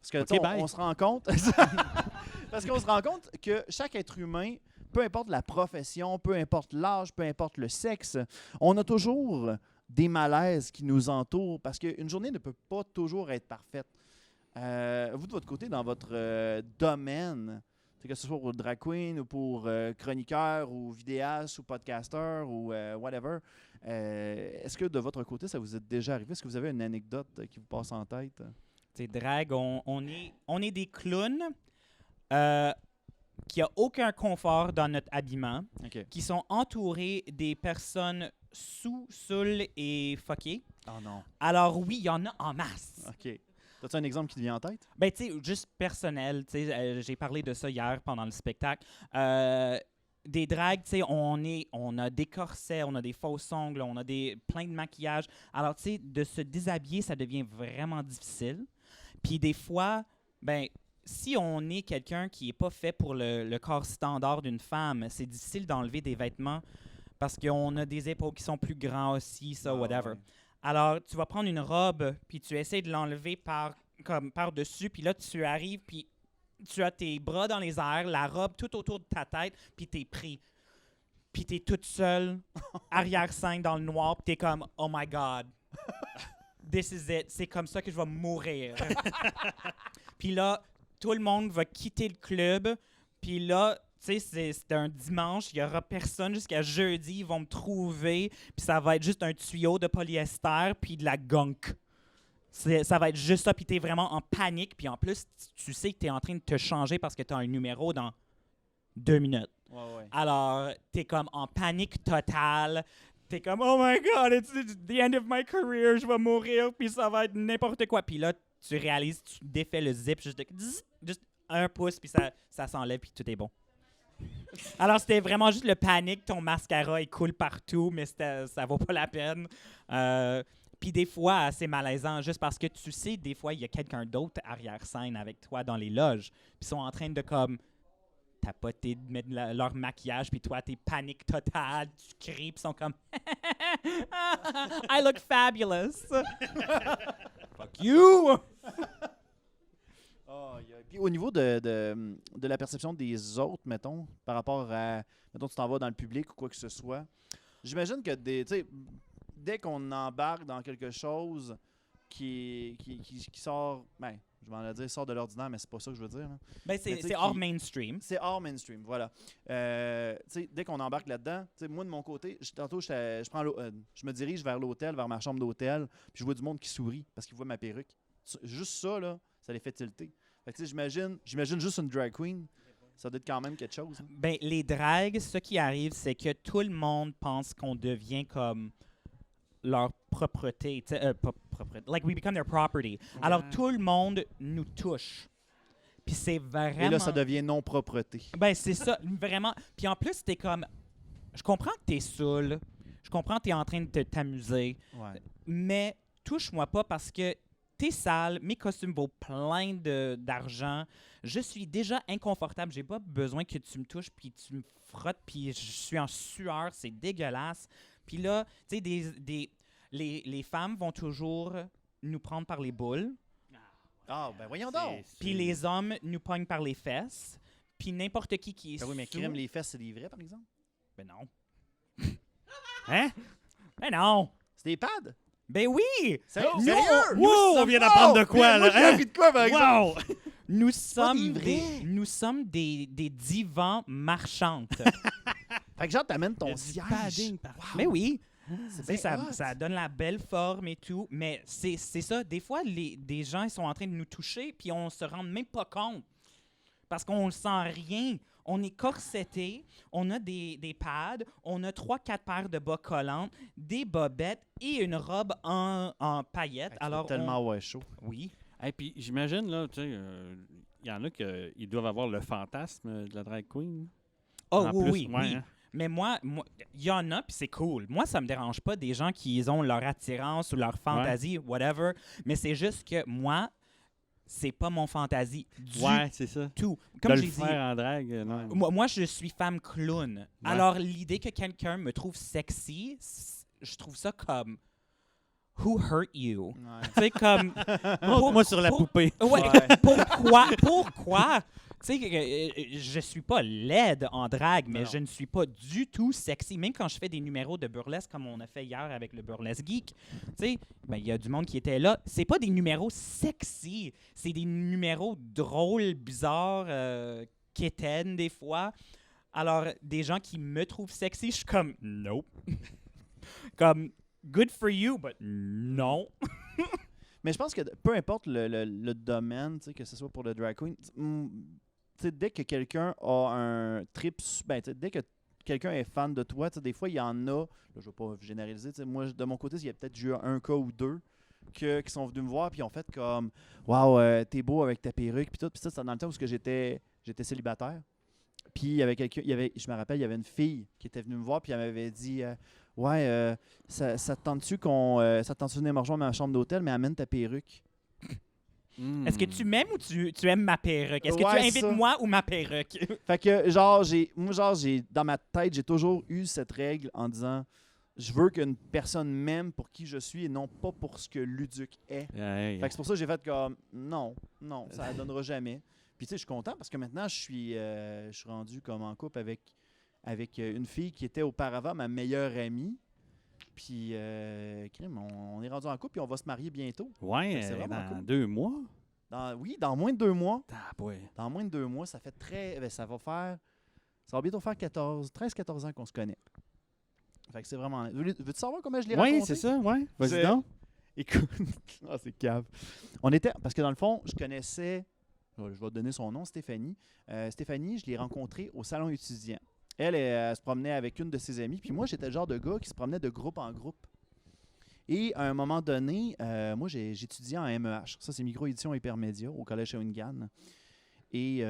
Parce que Ok, tu sais, bye. on se rend compte. Parce qu'on se rend compte que chaque être humain, peu importe la profession, peu importe l'âge, peu importe le sexe, on a toujours des malaises qui nous entourent parce qu'une journée ne peut pas toujours être parfaite. Vous, de votre côté, dans votre domaine, Que ce soit pour drag queen ou pour chroniqueur ou vidéaste ou podcasteur ou whatever. Est-ce que de votre côté, ça vous est déjà arrivé? Est-ce que vous avez une anecdote qui vous passe en tête? C'est drag, on est des clowns qui n'ont aucun confort dans notre habillement, OK. qui sont entourés des personnes saoules et fuckées. Oh non. Alors oui, il y en a en masse. OK. As-tu un exemple qui te vient en tête? Ben, tu sais, juste personnel, tu sais, j'ai parlé de ça hier pendant le spectacle. Des drags, tu sais, on a des corsets, on a des fausses ongles, on a plein de maquillage. Alors, tu sais, de se déshabiller, ça devient vraiment difficile. Puis des fois, ben, si on est quelqu'un qui n'est pas fait pour le corps standard d'une femme, c'est difficile d'enlever des vêtements parce qu'on a des épaules qui sont plus grands aussi, ça, whatever. Ouais. Alors, tu vas prendre une robe, puis tu essaies de l'enlever par-dessus, puis là, tu arrives, puis tu as tes bras dans les airs, la robe tout autour de ta tête, puis t'es pris. Puis t'es toute seule, arrière-scène dans le noir, puis t'es comme « Oh my God, this is it, c'est comme ça que je vais mourir. » Puis là, tout le monde va quitter le club, puis là, tu sais, c'est un dimanche, il n'y aura personne jusqu'à jeudi, ils vont me trouver, puis ça va être juste un tuyau de polyester, puis de la gunk. Ça va être juste ça, puis t'es vraiment en panique, puis en plus, tu sais que t'es en train de te changer parce que t'as un numéro dans 2 minutes. Ouais. Alors, t'es comme en panique totale, t'es comme « Oh my God, it's the end of my career, je vais mourir, puis ça va être n'importe quoi. » Puis là, tu réalises, tu défais le zip, juste un pouce, puis ça s'enlève, puis tout est bon. Alors, c'était vraiment juste le panique, ton mascara, il coule partout, mais ça vaut pas la peine. Puis des fois, c'est malaisant, juste parce que tu sais, des fois, il y a quelqu'un d'autre arrière-scène avec toi dans les loges, puis ils sont en train de comme tapoter, de mettre leur maquillage, puis toi, t'es panique totale, tu cries, puis ils sont comme « I look fabulous! » Fuck you! Puis au niveau de la perception des autres, mettons, par rapport à, mettons, tu t'en vas dans le public ou quoi que ce soit, j'imagine que dès qu'on embarque dans quelque chose qui sort, ben, je vais en dire sort de l'ordinaire, mais c'est pas ça que je veux dire. Là. Ben, c'est hors mainstream. C'est hors mainstream, voilà. Dès qu'on embarque là-dedans, moi de mon côté, tantôt je me dirige vers l'hôtel, vers ma chambre d'hôtel, puis je vois du monde qui sourit parce qu'ils voient ma perruque. Juste ça, là, ça les fait tilter. Fait que, j'imagine juste une drag queen, ça doit être quand même quelque chose. Hein. Ben, les drags, ce qui arrive, c'est que tout le monde pense qu'on devient comme leur propreté. Like we become their property. Ouais. Alors, tout le monde nous touche. Puis c'est vraiment... Et là, ça devient non-propreté. Ben, c'est ça, vraiment. Puis en plus, t'es comme... Je comprends que t'es saoul. Je comprends que t'es en train de t'amuser. Ouais. Mais touche-moi pas parce que t'es sale, mes costumes valent plein d'argent. Je suis déjà inconfortable. J'ai pas besoin que tu me touches puis tu me frottes puis je suis en sueur. C'est dégueulasse. Puis là, tu sais, les femmes vont toujours nous prendre par les boules. Ah, ben voyons donc! Puis les hommes nous pognent par les fesses. Puis n'importe qui est Ben oui, mais sous- crème les fesses, c'est des vrais, par exemple? Ben non. Hein? Ben non! C'est des pads? Ben oui! Sérieux? Nous, Sérieux? wow, on vient d'apprendre de quoi, Moi, là? j'ai appris de quoi, par exemple? Wow! Nous des sommes vrais. nous sommes des divans marchantes. Fait que genre, t'amènes Il y a ton du siège. padding partout. Mais oui! C'est Tu sais, bien hot. ça donne la belle forme et tout, mais c'est ça. Des fois, des gens ils sont en train de nous toucher, puis on se rend même pas compte. Parce qu'on ne sent rien. On est corseté, on a des pads, on a 3-4 paires de bas collantes, des bobettes et une robe en paillettes. Fait que tu Alors, vas tellement ouais chaud. Oui. Et puis j'imagine, là, tu sais, il y en a qui doivent avoir le fantasme de la drag queen. Oh En plus, oui, ouais, oui. hein. Mais moi, il y en a, puis c'est cool. Moi, ça me dérange pas des gens qui ont leur attirance ou leur fantaisie, whatever. Mais c'est juste que moi, c'est pas mon fantaisie du Ouais, c'est ça. tout. De Comme le j'ai dit, faire en drag, non. moi, je suis femme clown. Alors, l'idée que quelqu'un me trouve sexy, je trouve ça comme « Who hurt you? » Ouais. Tu sais, comme... Montre-moi sur la poupée. Ouais, Ouais. pourquoi? Tu sais, je suis pas laide en drague, mais Non. je ne suis pas du tout sexy. Même quand je fais des numéros de burlesque, comme on a fait hier avec le Burlesque Geek, tu sais, ben, il y a du monde qui était là. C'est pas des numéros sexy, c'est des numéros drôles, bizarres, quétaine des fois. Alors, des gens qui me trouvent sexy, je suis comme, nope. Comme, good for you, but non. Mais je pense que peu importe le domaine, tu sais, que ce soit pour le drag queen, tu sais, dès que quelqu'un a un trip, ben, tu sais, dès que quelqu'un est fan de toi, tu sais, des fois, il y en a, là, je ne veux pas généraliser, tu sais, moi, de mon côté, il y a peut-être eu un cas ou deux qui sont venus me voir, puis ont fait comme, waouh, t'es beau avec ta perruque, puis tout. Puis ça, c'était dans le temps où j'étais célibataire. Puis il y avait quelqu'un, je me rappelle, il y avait une fille qui était venue me voir, puis elle m'avait dit ouais, ça te tente-tu de venir me rejoindre à ma chambre d'hôtel, mais amène ta perruque. Est-ce que tu m'aimes ou tu aimes ma perruque? Est-ce que Ouais, tu invites ça. moi ou ma perruque? Fait que, dans ma tête, j'ai toujours eu cette règle en disant je veux qu'une personne m'aime pour qui je suis et non pas pour ce que Luduc est. Fait que c'est pour ça que j'ai fait comme non, ça ne donnera jamais. Puis tu sais, je suis content parce que maintenant, je suis rendu comme en couple avec une fille qui était auparavant ma meilleure amie. Puis, on est rendu en couple et on va se marier bientôt. Ouais, c'est vraiment dans cool. 2 mois. Dans moins de 2 mois. Ah, ouais. Dans moins de 2 mois, ça fait ça va bientôt faire 13-14 ans qu'on se connaît. Fait que c'est vraiment... Veux-tu savoir comment je l'ai raconté? Oui, c'est ça, ouais. Vas-y C'est- donc. Écoute, c'est cave. Parce que dans le fond, je connaissais, je vais te donner son nom, Stéphanie. Stéphanie, je l'ai rencontrée au salon étudiant. Elle se promenait avec une de ses amies, puis moi, j'étais le genre de gars qui se promenait de groupe en groupe. Et à un moment donné, moi, j'étudiais en MEH. Ça, c'est micro-édition hypermédia au collège Shawinigan. Et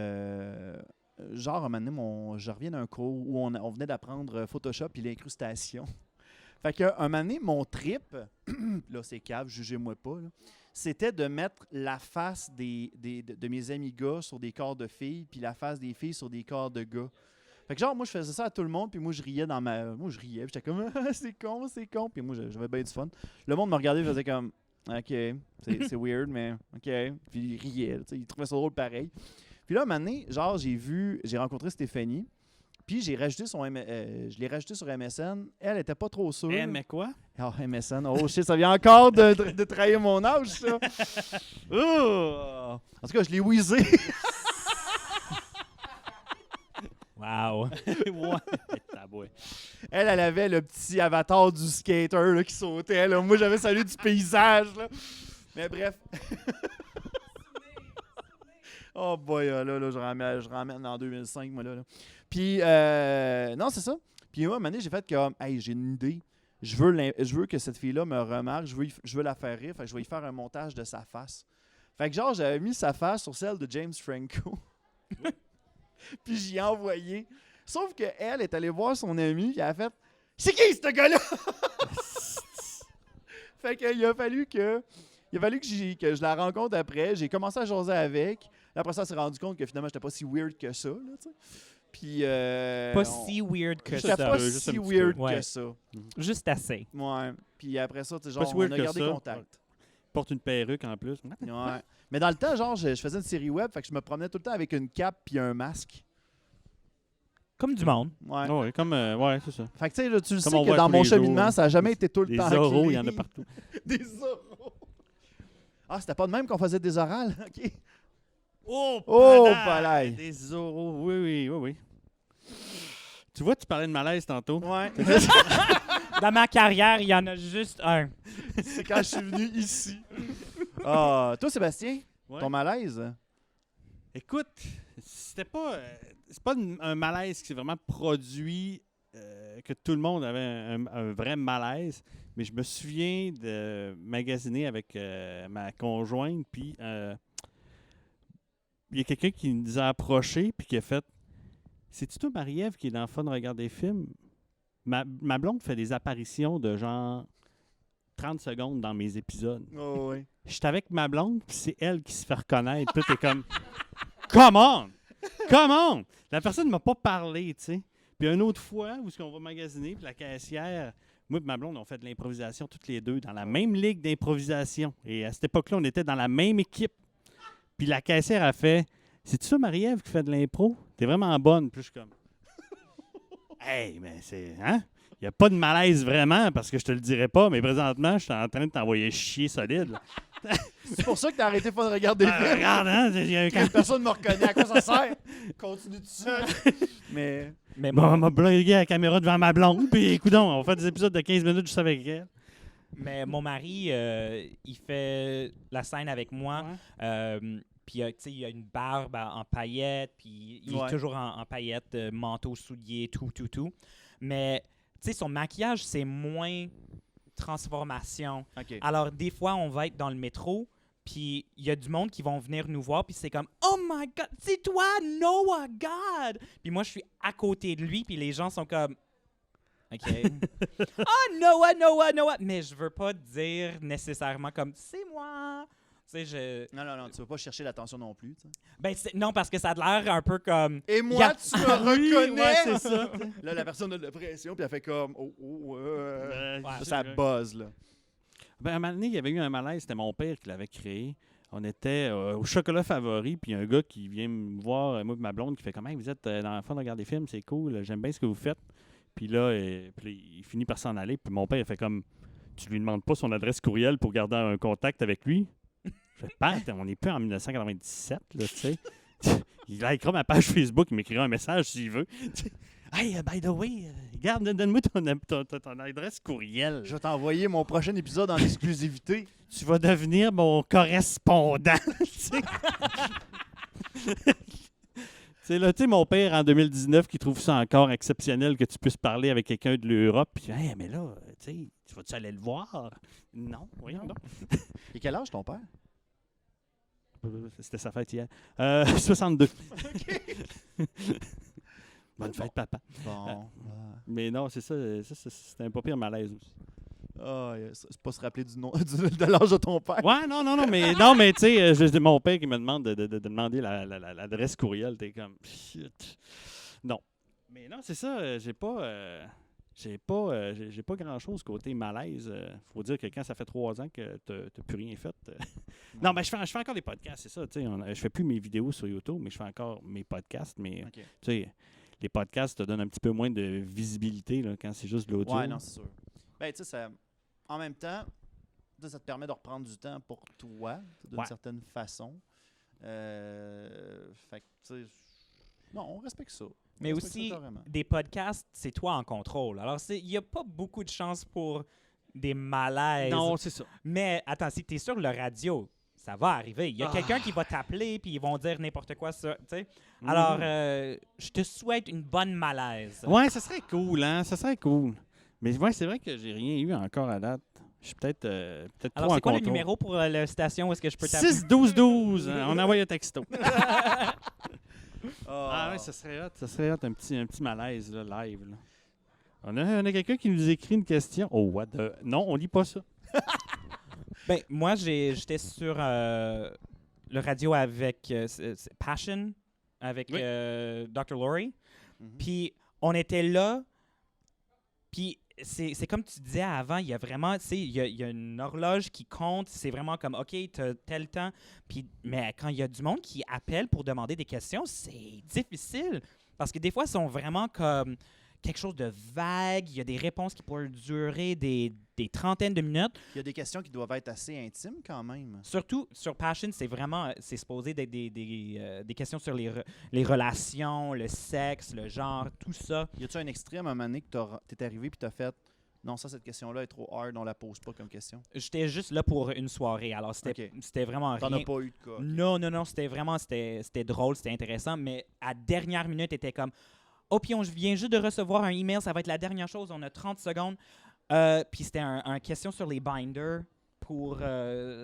genre, à un moment donné, je reviens d'un cours où on venait d'apprendre Photoshop et l'incrustation. Fait qu'à un moment donné, mon trip, là, c'est cave, jugez-moi pas, là, c'était de mettre la face de mes amis gars sur des corps de filles, puis la face des filles sur des corps de gars. Fait que genre, moi, je faisais ça à tout le monde, puis moi, je riais Moi, je riais, puis j'étais comme « c'est con », puis moi, j'avais bien du fun. Le monde me regardait, je faisais comme « OK, c'est weird, mais OK », puis il riait, tu sais, il trouvait ça drôle pareil. Puis là, un moment donné, genre, j'ai rencontré Stéphanie, puis je l'ai rajouté sur MSN. Elle était pas trop sûre. Mais quoi? Oh, MSN. Oh shit, ça vient encore de trahir mon âge, ça. Oh! En tout cas, je l'ai whizzé. Wow. Ouais. Elle avait le petit avatar du skater là, qui sautait. Là. Moi, j'avais celui du paysage. Là. Mais bref. Oh boy, là, je ramène en 2005, moi, là. Puis, non, c'est ça. Puis, moi, à un moment donné, j'ai fait comme, hey, j'ai une idée. Je veux que cette fille-là me remarque. Je veux la faire rire. Fait que je vais y faire un montage de sa face. Fait que, genre, j'avais mis sa face sur celle de James Franco. Puis, j'y ai envoyé. Sauf qu'elle est allée voir son ami. Puis, elle a fait, c'est qui, ce gars-là? Fait qu'il a fallu que je la rencontre après. J'ai commencé à jaser avec. Après ça, elle s'est rendu compte que finalement, j'étais pas si weird que ça. Là, tu sais. Puis, Pas si weird que j'étais ça. pas juste un si petit weird peu. Ouais. que ça. Juste assez. Ouais. Puis après ça, tu sais, Pas genre, si on weird a que gardé ça. contact. Porte une perruque en plus. Ouais. Mais dans le temps, genre, je faisais une série web, fait que je me promenais tout le temps avec une cape puis un masque. Comme du monde. Ouais. Ouais, comme. Ouais, c'est ça. Fait que tu sais, là, tu le sais on que voit dans tous mon les jours, cheminement, ça n'a jamais été tout le Des temps oraux, il y en a clean. partout. Des oraux. Ah, c'était pas de même qu'on faisait des orales? OK. Oh, palais. Des oraux. Oui. Tu vois, tu parlais de malaise tantôt. Ouais. Dans ma carrière, il y en a juste un. C'est quand je suis venu ici. Ah, toi, Sébastien, Ouais. ton malaise? Écoute, c'est pas un malaise qui s'est vraiment produit, que tout le monde avait un vrai malaise, mais je me souviens de magasiner avec ma conjointe, puis il y a quelqu'un qui nous a approchés, puis qui a fait « C'est-tu toi, Marie-Ève, qui est dans le fun de regarder des films? » Ma blonde fait des apparitions de genre 30 secondes dans mes épisodes. Oh, oui. J'étais avec ma blonde, puis c'est elle qui se fait reconnaître. Puis t'es comme, come on! Come on! La personne ne m'a pas parlé, tu sais. Puis une autre fois, où est-ce qu'on va magasiner, puis la caissière, moi et ma blonde, on fait de l'improvisation toutes les deux, dans la même ligue d'improvisation. Et à cette époque-là, on était dans la même équipe. Puis la caissière a fait, c'est-tu ça, Marie-Ève, qui fait de l'impro? T'es vraiment bonne. Puis je suis comme, hey, mais c'est, hein? Il n'y a pas de malaise vraiment, parce que je te le dirais pas, mais présentement, je suis en train de t'envoyer chier solide. Là. C'est pour ça que t'as arrêté de regarder le film. Regarde, hein, il y a Quand personne me reconnaît, à quoi ça sert? Continue tout ça. Mais Bon, on m'a bloqué la caméra devant ma blonde, puis écoute, on fait des épisodes de 15 minutes juste avec elle. Mais mon mari, il fait la scène avec moi. Puis, tu sais, il a une barbe en paillettes, puis il est toujours en paillettes, manteau, souliers, tout. Mais, tu sais, son maquillage, c'est moins transformation. OK. Alors, des fois, on va être dans le métro, puis il y a du monde qui vont venir nous voir, puis c'est comme « Oh my God, c'est toi, Noah God! » Puis moi, je suis à côté de lui, puis les gens sont comme « OK. »« Oh, Noah! » Mais je veux pas dire nécessairement comme « C'est moi! » Tu sais, Non, tu veux pas chercher l'attention non plus. T'sais. Ben, non, parce que ça a l'air un peu comme... Et moi, tu me reconnais! Ouais, c'est ça. Là, la personne a de la pression, puis elle fait comme Ouais, ça buzz, là. Ben, à un moment donné, il y avait eu un malaise, c'était mon père qui l'avait créé. On était au chocolat favori, puis il y a un gars qui vient me voir, moi et ma blonde, qui fait comme « Hey, vous êtes dans le fond de regarder des films, c'est cool, j'aime bien ce que vous faites. » Puis là, il finit par s'en aller, puis mon père il fait comme « Tu lui demandes pas son adresse courriel pour garder un contact avec lui? » Je fais « Pat, on n'est plus en 1997, là, tu sais. » Il likera ma page Facebook, il m'écrira un message s'il veut. Hey, by the way, regarde, donne-moi ton adresse courriel. Je vais t'envoyer mon prochain épisode en exclusivité. Tu vas devenir mon correspondant. C'est là, tu sais, mon père en 2019 qui trouve ça encore exceptionnel que tu puisses parler avec quelqu'un de l'Europe. Puis, hey, mais là, tu sais, tu vas-tu aller le voir? Non, voyons donc. Et quel âge ton père? C'était sa fête hier. 62. Bonne fête, papa. Bon. Mais non, c'est ça, c'était un pas pire malaise aussi. C'est pas se rappeler de l'âge de ton père. Ouais, non, mais tu sais, mon père qui me demande de demander l'adresse courriel, t'es comme, shit. Non. Mais non, c'est ça, j'ai pas grand-chose côté malaise. Faut dire que quand ça fait 3 ans que t'as plus rien fait. Non, mais je fais encore des podcasts, c'est ça, tu sais. Je fais plus mes vidéos sur YouTube, mais je fais encore mes podcasts, mais tu sais, les podcasts te donnent un petit peu moins de visibilité là, quand c'est juste de l'audio. Ouais, non, c'est sûr. Ben, tu sais, en même temps, ça te permet de reprendre du temps pour toi, d'une certaine façon. Fait que, tu sais, non, on respecte ça. Mais aussi, des podcasts, c'est toi en contrôle. Alors, il n'y a pas beaucoup de chance pour des malaises. Non, c'est ça. Mais attends, si tu es sur le radio, ça va arriver. Il y a quelqu'un qui va t'appeler puis ils vont dire n'importe quoi. Alors, je te souhaite une bonne malaise. Ouais, ça serait cool, hein? Ça serait cool. Mais ouais, c'est vrai que j'ai rien eu encore à date. Je suis peut-être Alors, trop en contrôle. c'est quoi le numéro pour la station où est-ce que je peux t'appeler? 6-12-12. On envoie un texto. Ah ouais, ça serait hot, un petit malaise là, live. Là. On a quelqu'un qui nous écrit une question. Oh, what the... Non, on lit pas ça. Ben, moi, j'étais sur le radio avec Passion, avec Dr. Laurie. Puis, on était là. Puis, c'est comme tu disais avant, il y a vraiment, tu sais, il y a une horloge qui compte. C'est vraiment comme, OK, t'as tel temps. Puis, mais quand il y a du monde qui appelle pour demander des questions, c'est difficile. Parce que des fois, ils sont vraiment comme quelque chose de vague. Il y a des réponses qui pourraient durer des trentaines de minutes. Il y a des questions qui doivent être assez intimes quand même. Surtout sur Passion, c'est supposé d'être des questions sur les relations, le sexe, le genre, tout ça. Y a-tu un extrême à un moment donné que t'es arrivé puis t'as fait non, cette question-là est trop hard, on la pose pas comme question? J'étais juste là pour une soirée, alors c'était vraiment rien. T'en as pas eu de cas? Non, c'était drôle, c'était intéressant, mais à dernière minute, était comme oh, puis on vient juste de recevoir un email, ça va être la dernière chose, on a 30 secondes. Puis c'était un question sur les binders pour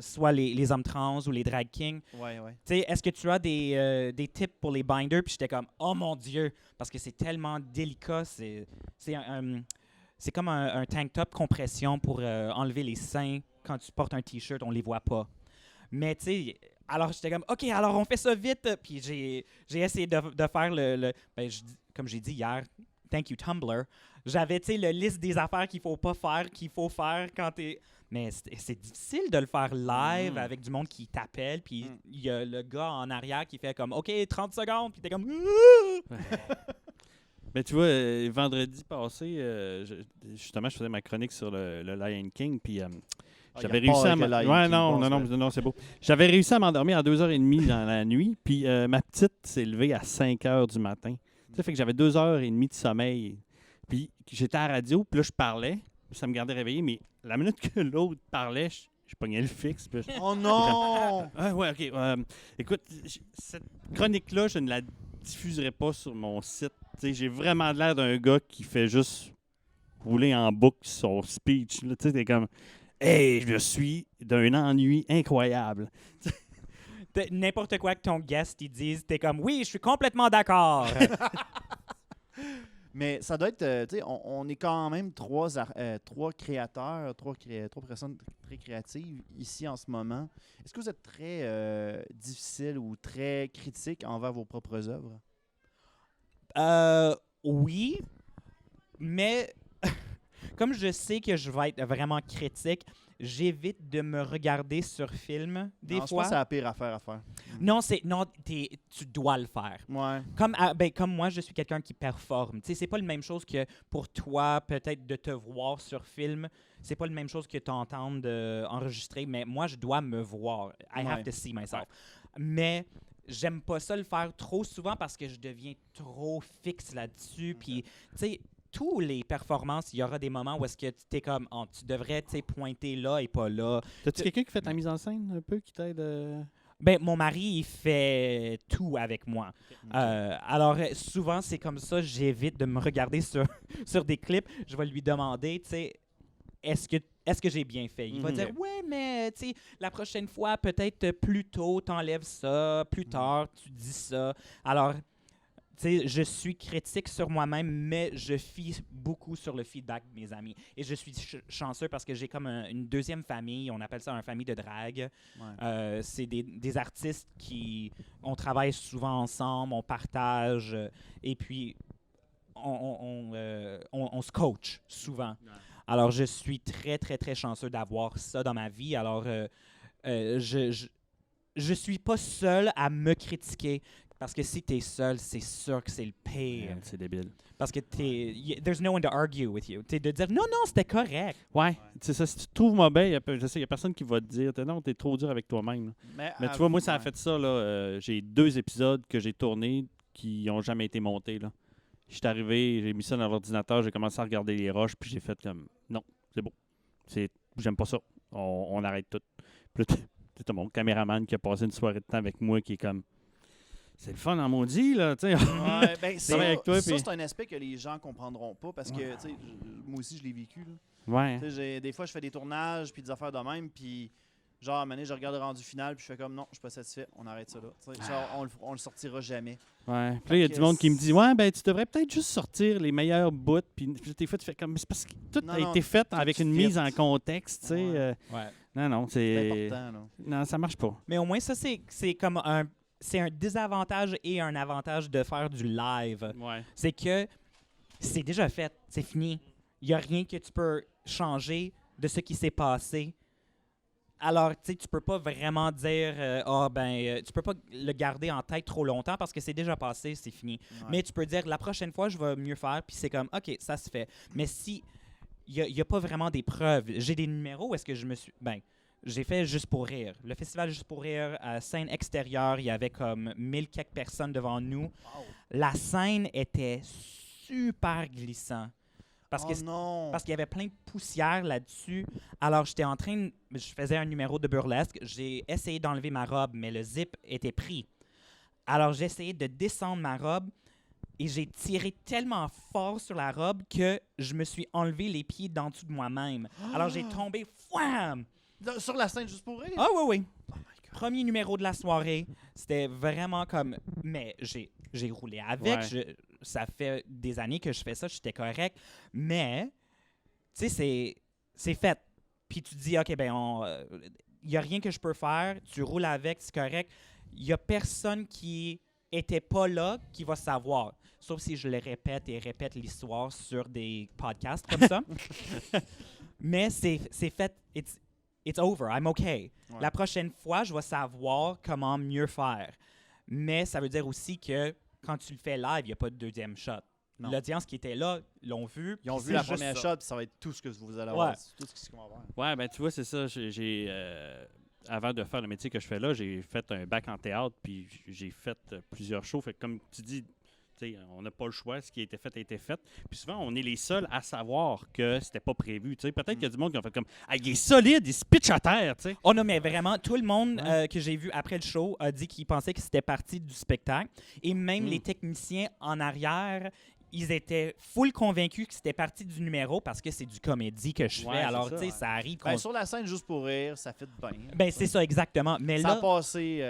soit les hommes trans ou les drag kings. Ouais. Tu sais, est-ce que tu as des tips pour les binders? Puis j'étais comme, oh mon Dieu, parce que c'est tellement délicat. C'est comme un tank top compression pour enlever les seins. Quand tu portes un T-shirt, on les voit pas. Mais tu sais, alors j'étais comme, OK, alors on fait ça vite. Puis j'ai essayé de faire comme j'ai dit hier, thank you Tumblr. J'avais, tu sais, le liste des affaires qu'il faut pas faire, qu'il faut faire quand t'es... Mais c'est difficile de le faire live avec du monde qui t'appelle, puis il y a le gars en arrière qui fait comme « OK, 30 secondes », puis t'es comme Ben, tu vois, vendredi passé, justement, je faisais ma chronique sur le Lion King, puis J'avais réussi à non, c'est beau. J'avais réussi à m'endormir à 2h30 dans la nuit, puis ma petite s'est levée à 5h du matin. Ça fait que j'avais 2h30 de sommeil. Puis j'étais à la radio, puis là, je parlais, ça me gardait réveillé, mais la minute que l'autre parlait, je pognais le fixe. Oh non! Ouais, OK. Écoute, cette chronique-là, je ne la diffuserai pas sur mon site. T'sais, j'ai vraiment l'air d'un gars qui fait juste rouler en boucle son speech. Tu sais, t'es comme « Hey, je suis d'un ennui incroyable. » N'importe quoi que ton guest il dise, t'es comme « Oui, je suis complètement d'accord. » Mais ça doit être, tu sais, on est quand même trois créateurs, trois personnes très créatives ici en ce moment. Est-ce que vous êtes très difficile ou très critique envers vos propres œuvres? Oui, mais comme je sais que je vais être vraiment critique, j'évite de me regarder sur film des Non, je fois. pense que c'est la pire affaire à faire. Non, tu dois le faire. Ouais. Comme moi, je suis quelqu'un qui performe. Tu sais, c'est pas la même chose que pour toi, peut-être de te voir sur film. C'est pas la même chose que t'entendre enregistrer, mais moi, je dois me voir. I have to see myself. Mais j'aime pas ça le faire trop souvent parce que je deviens trop fixe là-dessus. Puis, tu sais, tous les performances, il y aura des moments où est-ce que tu es comme, tu devrais pointer là et pas là. T'as-tu quelqu'un qui fait ta mise en scène un peu, qui t'aide? Ben, mon mari, il fait tout avec moi. Okay. Alors, souvent, c'est comme ça, j'évite de me regarder sur des clips. Je vais lui demander, tu sais, est-ce que j'ai bien fait? Il va dire, ouais, mais tu sais, la prochaine fois, peut-être plus tôt, t'enlèves ça, plus tard, tu dis ça. Alors, tu sais, je suis critique sur moi-même, mais je fie beaucoup sur le feedback de mes amis. Et je suis chanceux parce que j'ai comme une deuxième famille. On appelle ça une famille de drague. Ouais. C'est des artistes on travaille souvent ensemble, on partage, et puis on se coach souvent. Ouais. Alors, je suis très, très, très chanceux d'avoir ça dans ma vie. Alors, je suis pas seul à me critiquer. Parce que si t'es seul, c'est sûr que c'est le pire. Yeah, c'est débile. Parce que there's no one to argue with you. T'es de dire non, c'était correct. Ouais, c'est ça. Si tu te trouves mauvais, je sais, il n'y a personne qui va te dire non, t'es trop dur avec toi-même. Mais tu vois, moi, ça a fait ça. Là, j'ai 2 épisodes que j'ai tournés qui n'ont jamais été montés. Là. Je suis arrivé, j'ai mis ça dans l'ordinateur, j'ai commencé à regarder les rushs, puis j'ai fait comme non, c'est beau. J'aime pas ça. On arrête tout. Puis là, t'as mon caméraman qui a passé une soirée de temps avec moi qui est comme. C'est le fun en maudit, là, tu sais. Ouais, ben, c'est un aspect que les gens comprendront pas parce que, tu sais, moi aussi, je l'ai vécu, là. Ouais. Des fois, je fais des tournages puis des affaires de même, puis genre, à un moment donné, je regarde le rendu final puis je fais comme, non, je suis pas satisfait, on arrête ça là. Genre, on le sortira jamais. Ouais. Puis là, il y a du monde qui me dit, ouais, ben, tu devrais peut-être juste sortir les meilleurs bouts, puis des fois, tu fais comme, c'est parce que tout a été fait avec une mise en contexte, tu sais. Non, c'est important, là. Non, ça marche pas. Mais au moins, ça, c'est comme c'est un désavantage et un avantage de faire du live. Ouais. C'est que c'est déjà fait, c'est fini. Il n'y a rien que tu peux changer de ce qui s'est passé. Alors, tu sais, tu peux pas vraiment dire, tu peux pas le garder en tête trop longtemps parce que c'est déjà passé, c'est fini. Ouais. Mais tu peux dire, la prochaine fois, je vais mieux faire, puis c'est comme, OK, ça se fait. Mais si il n'y a pas vraiment des preuves, j'ai des numéros où est-ce que je me suis... J'ai fait Juste pour rire. Le festival Juste pour rire, à scène extérieure, il y avait comme 1000 quelques personnes devant nous. Wow. La scène était super glissant. Parce qu'il y avait plein de poussière là-dessus. Alors, je faisais un numéro de burlesque. J'ai essayé d'enlever ma robe, mais le zip était pris. Alors, j'ai essayé de descendre ma robe et j'ai tiré tellement fort sur la robe que je me suis enlevé les pieds d'en dessous de moi-même. Alors, j'ai tombé, fouam! Sur la scène Juste pour rire? Ah oui. Oh premier numéro de la soirée. C'était vraiment comme... Mais j'ai roulé avec. Ouais. Ça fait des années que je fais ça. J'étais correct. Mais, tu sais, c'est fait. Puis tu te dis, OK, ben, il n'y a rien que je peux faire. Tu roules avec, c'est correct. Il n'y a personne qui était pas là qui va savoir. Sauf si je le répète et répète l'histoire sur des podcasts comme ça. Mais c'est fait... It's over, I'm okay. Ouais. La prochaine fois, je vais savoir comment mieux faire. Mais ça veut dire aussi que quand tu le fais live, il n'y a pas de deuxième shot. Non. L'audience qui était là l'ont vu. Ils ont puis vu c'est la juste première ça. shot, puis ça va être tout ce que vous allez avoir. Ouais. C'est tout ce qu'on va avoir. Ouais, ben tu vois, c'est ça. Avant de faire le métier que je fais là, j'ai fait un bac en théâtre, puis j'ai fait plusieurs shows. Fait que comme tu dis, on n'a pas le choix. Ce qui a été fait a été fait. Puis souvent, on est les seuls à savoir que c'était pas prévu. Peut-être qu'il y a du monde qui ont fait comme « Ah, il est solide, il se pitch à terre! » Oh non, mais vraiment, tout le monde Ouais. que j'ai vu après le show a dit qu'il pensait que c'était partie du spectacle. Et même les techniciens en arrière, ils étaient full convaincus que c'était partie du numéro parce que c'est du comédie que je Ouais, fais. c'est Alors, ça, tu sais, ouais. ça arrive Ben, qu'on... sur la scène, juste pour rire, ça fait bien. Ben, c'est ça, exactement. Mais Ça a là, passé...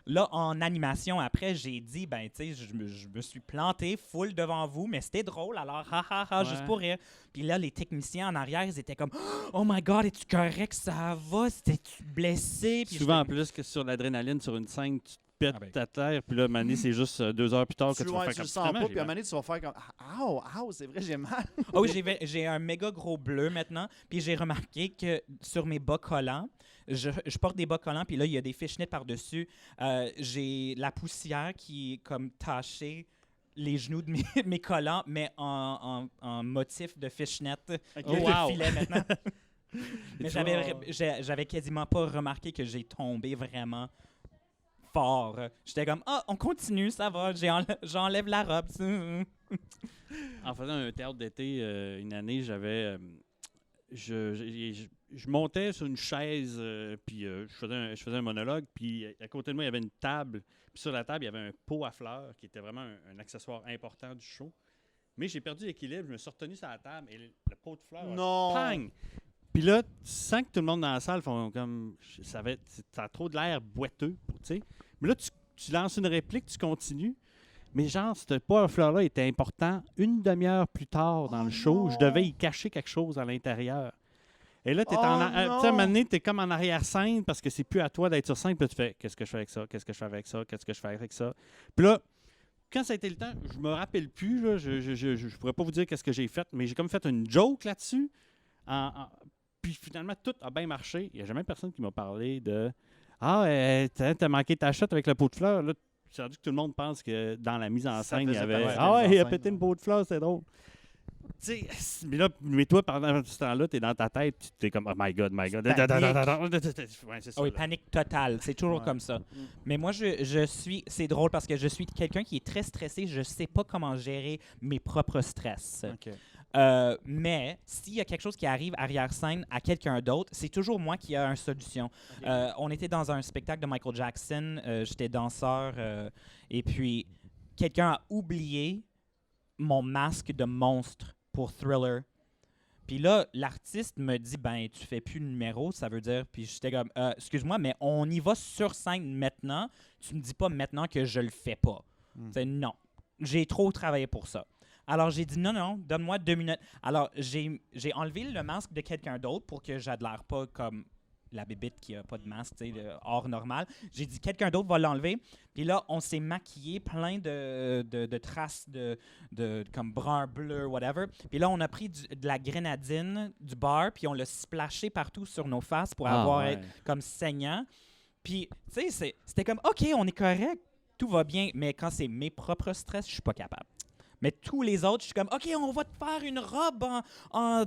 là, en animation, après, j'ai dit, ben, tu sais, je me suis planté full devant vous, mais c'était drôle, alors, ha, ha, ha, juste Ouais. pour rire. Puis là, les techniciens en arrière, ils étaient comme, oh my God, es-tu correct, ça va? C'était-tu blessé? Puis Souvent, en j'étais- plus que sur l'adrénaline, sur une scène, tu te pètes Ah ben. ta terre, puis là, Mané, c'est juste 2 heures plus tard que tu vas loin, faire tu comme le sens finalement, pas, j'ai puis à un mal. moment donné, tu vas faire comme « Ouh, c'est vrai, j'ai mal. Oh oui, j'ai un méga gros bleu maintenant. Puis j'ai remarqué que sur mes bas collants, je porte des bas collants, puis là, il y a des fishnets par-dessus. J'ai la poussière qui est comme tachée les genoux de mes collants, mais en motif de fishnet, Oh, de wow. filet maintenant. Mais tu vois, j'avais quasiment pas remarqué que j'ai tombé vraiment fort. J'étais comme, ah, on continue, ça va, j'enlève la robe. En faisant un théâtre d'été, une année, j'avais... je montais sur une chaise, puis je faisais un monologue, puis à côté de moi, il y avait une table. Puis sur la table, il y avait un pot à fleurs, qui était vraiment un accessoire important du show. Mais j'ai perdu l'équilibre, je me suis retenu sur la table, et le pot de fleurs... Non. Pang! Puis là, tu sens que tout le monde dans la salle font comme... Ça a trop de l'air boiteux, tu sais. Mais là, tu lances une réplique, tu continues. Mais genre, ce pot à fleurs-là était important. Une demi-heure plus tard dans le show, non. je devais y cacher quelque chose à l'intérieur. Et là, tu sais, Oh à un non. moment donné, tu es comme en arrière-scène parce que c'est plus à toi d'être sur scène. Puis là, tu fais, qu'est-ce que je fais avec ça? Qu'est-ce que je fais avec ça? Qu'est-ce que je fais avec ça? Puis là, quand ça a été le temps, je me rappelle plus. Là, je pourrais pas vous dire qu'est-ce que j'ai fait, mais j'ai comme fait une joke là-dessus. Puis finalement, tout a bien marché. Il n'y a jamais personne qui m'a parlé de « Ah, t'as manqué ta shot avec le pot de fleurs. » Là, c'est rendu que tout le monde pense que dans la mise en Ça scène, il y faisait avait partie de « Ah la ouais, mise il en a pété scène, une pot de fleurs, c'est drôle. » Tu sais, mais toi, pendant ce temps-là, t'es dans ta tête, tu es comme « Oh my God, my God. » Ouais, c'est ça. Oui, là. panique totale. C'est toujours Ouais. comme ça. Mais moi, je suis... C'est drôle parce que je suis quelqu'un qui est très stressé. Je sais pas comment gérer mes propres stress. OK. Mais s'il y a quelque chose qui arrive arrière-scène à quelqu'un d'autre, c'est toujours moi qui ai une solution. On était dans un spectacle de Michael Jackson. J'étais danseur. Et puis, quelqu'un a oublié mon masque de monstre pour Thriller. Puis là, l'artiste me dit, ben, tu fais plus de numéro, ça veut dire. Puis j'étais comme, excuse-moi, mais on y va sur scène maintenant. Tu me dis pas maintenant que je le fais pas. C'est non. J'ai trop travaillé pour ça. Alors j'ai dit, non, donne-moi 2 minutes. Alors j'ai enlevé le masque de quelqu'un d'autre pour que j'ai de l'air pas comme la bébite qui a pas de masque, tu sais, hors normal. J'ai dit, quelqu'un d'autre va l'enlever. Puis là, on s'est maquillé plein de traces de comme brun, bleu, whatever. Puis là, on a pris de la grenadine du bar, puis on l'a splashé partout sur nos faces pour avoir ouais. être comme saignant. Puis, tu sais, c'était comme, OK, on est correct, tout va bien. Mais quand c'est mes propres stress, je suis pas capable. Mais tous les autres, je suis comme, OK, on va te faire une robe en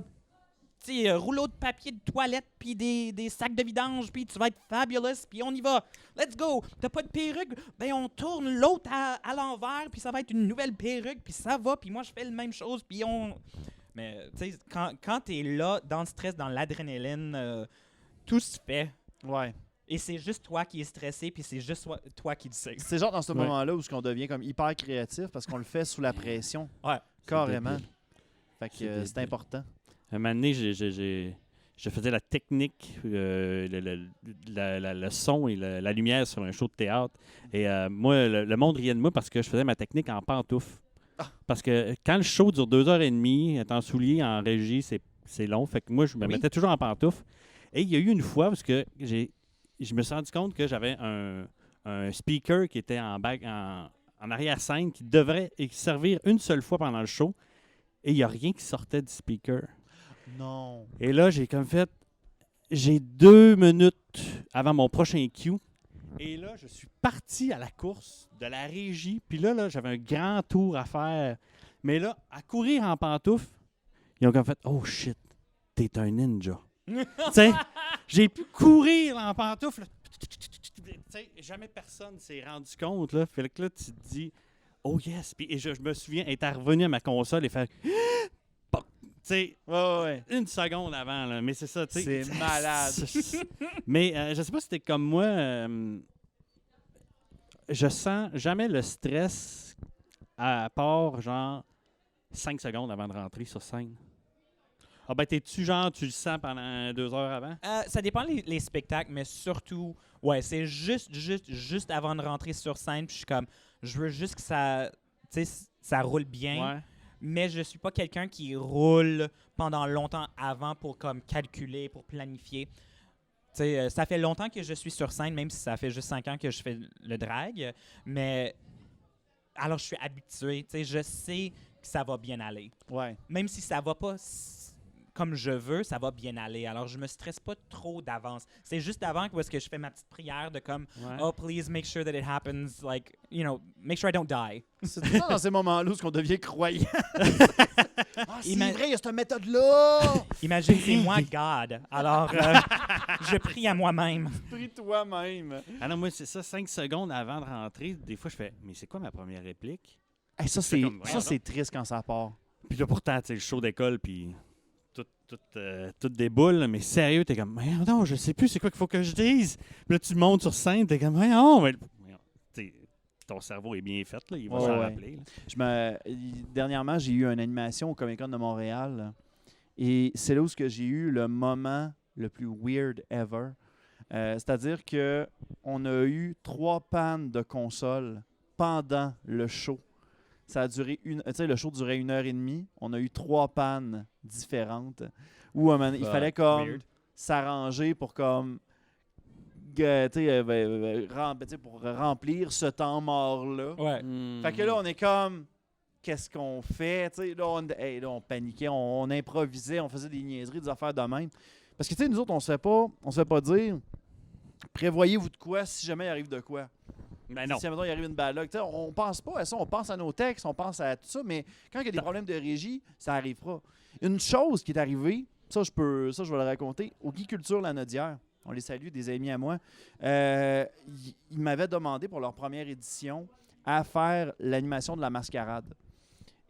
rouleau de papier de toilette, puis des sacs de vidange, puis tu vas être fabulous, puis on y va. Let's go. T'as pas de perruque? Ben, on tourne l'autre à l'envers, puis ça va être une nouvelle perruque, puis ça va, puis moi, je fais la même chose, puis on... Mais, tu sais, quand t'es là, dans le stress, dans l'adrénaline, tout se fait. Ouais. Et c'est juste toi qui es stressé, puis c'est juste toi qui le sais. C'est genre dans ce Ouais. moment-là où on devient comme hyper créatif parce qu'on le fait sous la pression. Ouais. Carrément. débile. Fait que C'est c'est débile. important. Un moment donné, je faisais la technique, le son et la lumière sur un show de théâtre. Et moi, le monde riait de moi parce que je faisais ma technique en pantoufle. Ah. Parce que quand le show dure 2h30, être en souliers, en régie, c'est long. Fait que moi, je me Oui. mettais toujours en pantoufle. Et il y a eu une fois parce que je me suis rendu compte que j'avais un speaker qui était en arrière-scène qui devrait servir une seule fois pendant le show. Et il n'y a rien qui sortait du speaker. Non. Et là, j'ai comme fait... J'ai 2 minutes avant mon prochain cue. Et là, je suis parti à la course de la régie. Puis là j'avais un grand tour à faire. Mais là, à courir en pantoufles, ils ont comme fait « Oh shit, t'es un ninja. » Tu sais, j'ai pu courir en pantoufles. Tu sais, jamais personne s'est rendu compte. Là. Fait que là, tu te dis « Oh yes. » Puis je me souviens être revenu à ma console et faire « Tu sais, une seconde avant. Là. Mais c'est ça, tu sais. C'est malade. Mais je sais pas si t'es comme moi. Je sens jamais le stress à part genre 5 secondes avant de rentrer sur scène. Ah ben t'es-tu genre, tu le sens pendant 2 heures avant? Ça dépend les spectacles, mais surtout, ouais, c'est juste avant de rentrer sur scène, puis je suis comme, je veux juste que ça, tu sais, ça roule bien. Ouais. Mais je suis pas quelqu'un qui roule pendant longtemps avant pour comme calculer, pour planifier. Ça fait longtemps que je suis sur scène, même si ça fait juste 5 ans que je fais le drag. Mais alors je suis habitué. Je sais que ça va bien aller. Ouais. Même si ça va pas comme je veux, ça va bien aller. Alors je me stresse pas trop d'avance. C'est juste avant que je fais ma petite prière de comme Ouais. oh please make sure that it happens, like make sure I don't die. C'est tout ça dans ces moments-là où on devient croyant. C'est vrai, il y a cette méthode-là! Imagine, c'est moi God. Alors je prie à moi-même. Prie toi-même. Ah non, moi, c'est ça, 5 secondes avant de rentrer, des fois, je fais, mais c'est quoi ma première réplique? Hey, ça, C'est comme, voyons c'est triste quand ça part. Puis là, pourtant, tu sais, le show d'école, puis tout déboule, mais sérieux, t'es comme, mais non, je sais plus c'est quoi qu'il faut que je dise. Puis là, tu montes sur scène, t'es comme, mais non, mais ton cerveau est bien fait, là, il va s'en rappeler. Là. Dernièrement, j'ai eu une animation au Comic-Con de Montréal, là, et c'est là où j'ai eu le moment le plus weird ever. C'est-à-dire que on a eu 3 pannes de console pendant le show. Ça a duré le show durait 1h30. On a eu 3 pannes différentes où il fallait comme s'arranger pour comme pour remplir ce temps mort-là. Ouais. Fait que là, on est comme qu'est-ce qu'on fait? Là, on paniquait, on improvisait, on faisait des niaiseries, des affaires de même. Parce que nous autres, on se fait pas dire prévoyez-vous de quoi si jamais il arrive de quoi. Ben non. Si maintenant il arrive une bad luck, on pense pas à ça, on pense à nos textes, on pense à tout ça, mais quand il y a des problèmes de régie, ça arrivera. Une chose qui est arrivée, ça je vais le raconter, au Guy Culture Lanaudière, on les salue, des amis à moi, ils m'avaient demandé pour leur première édition à faire l'animation de la mascarade.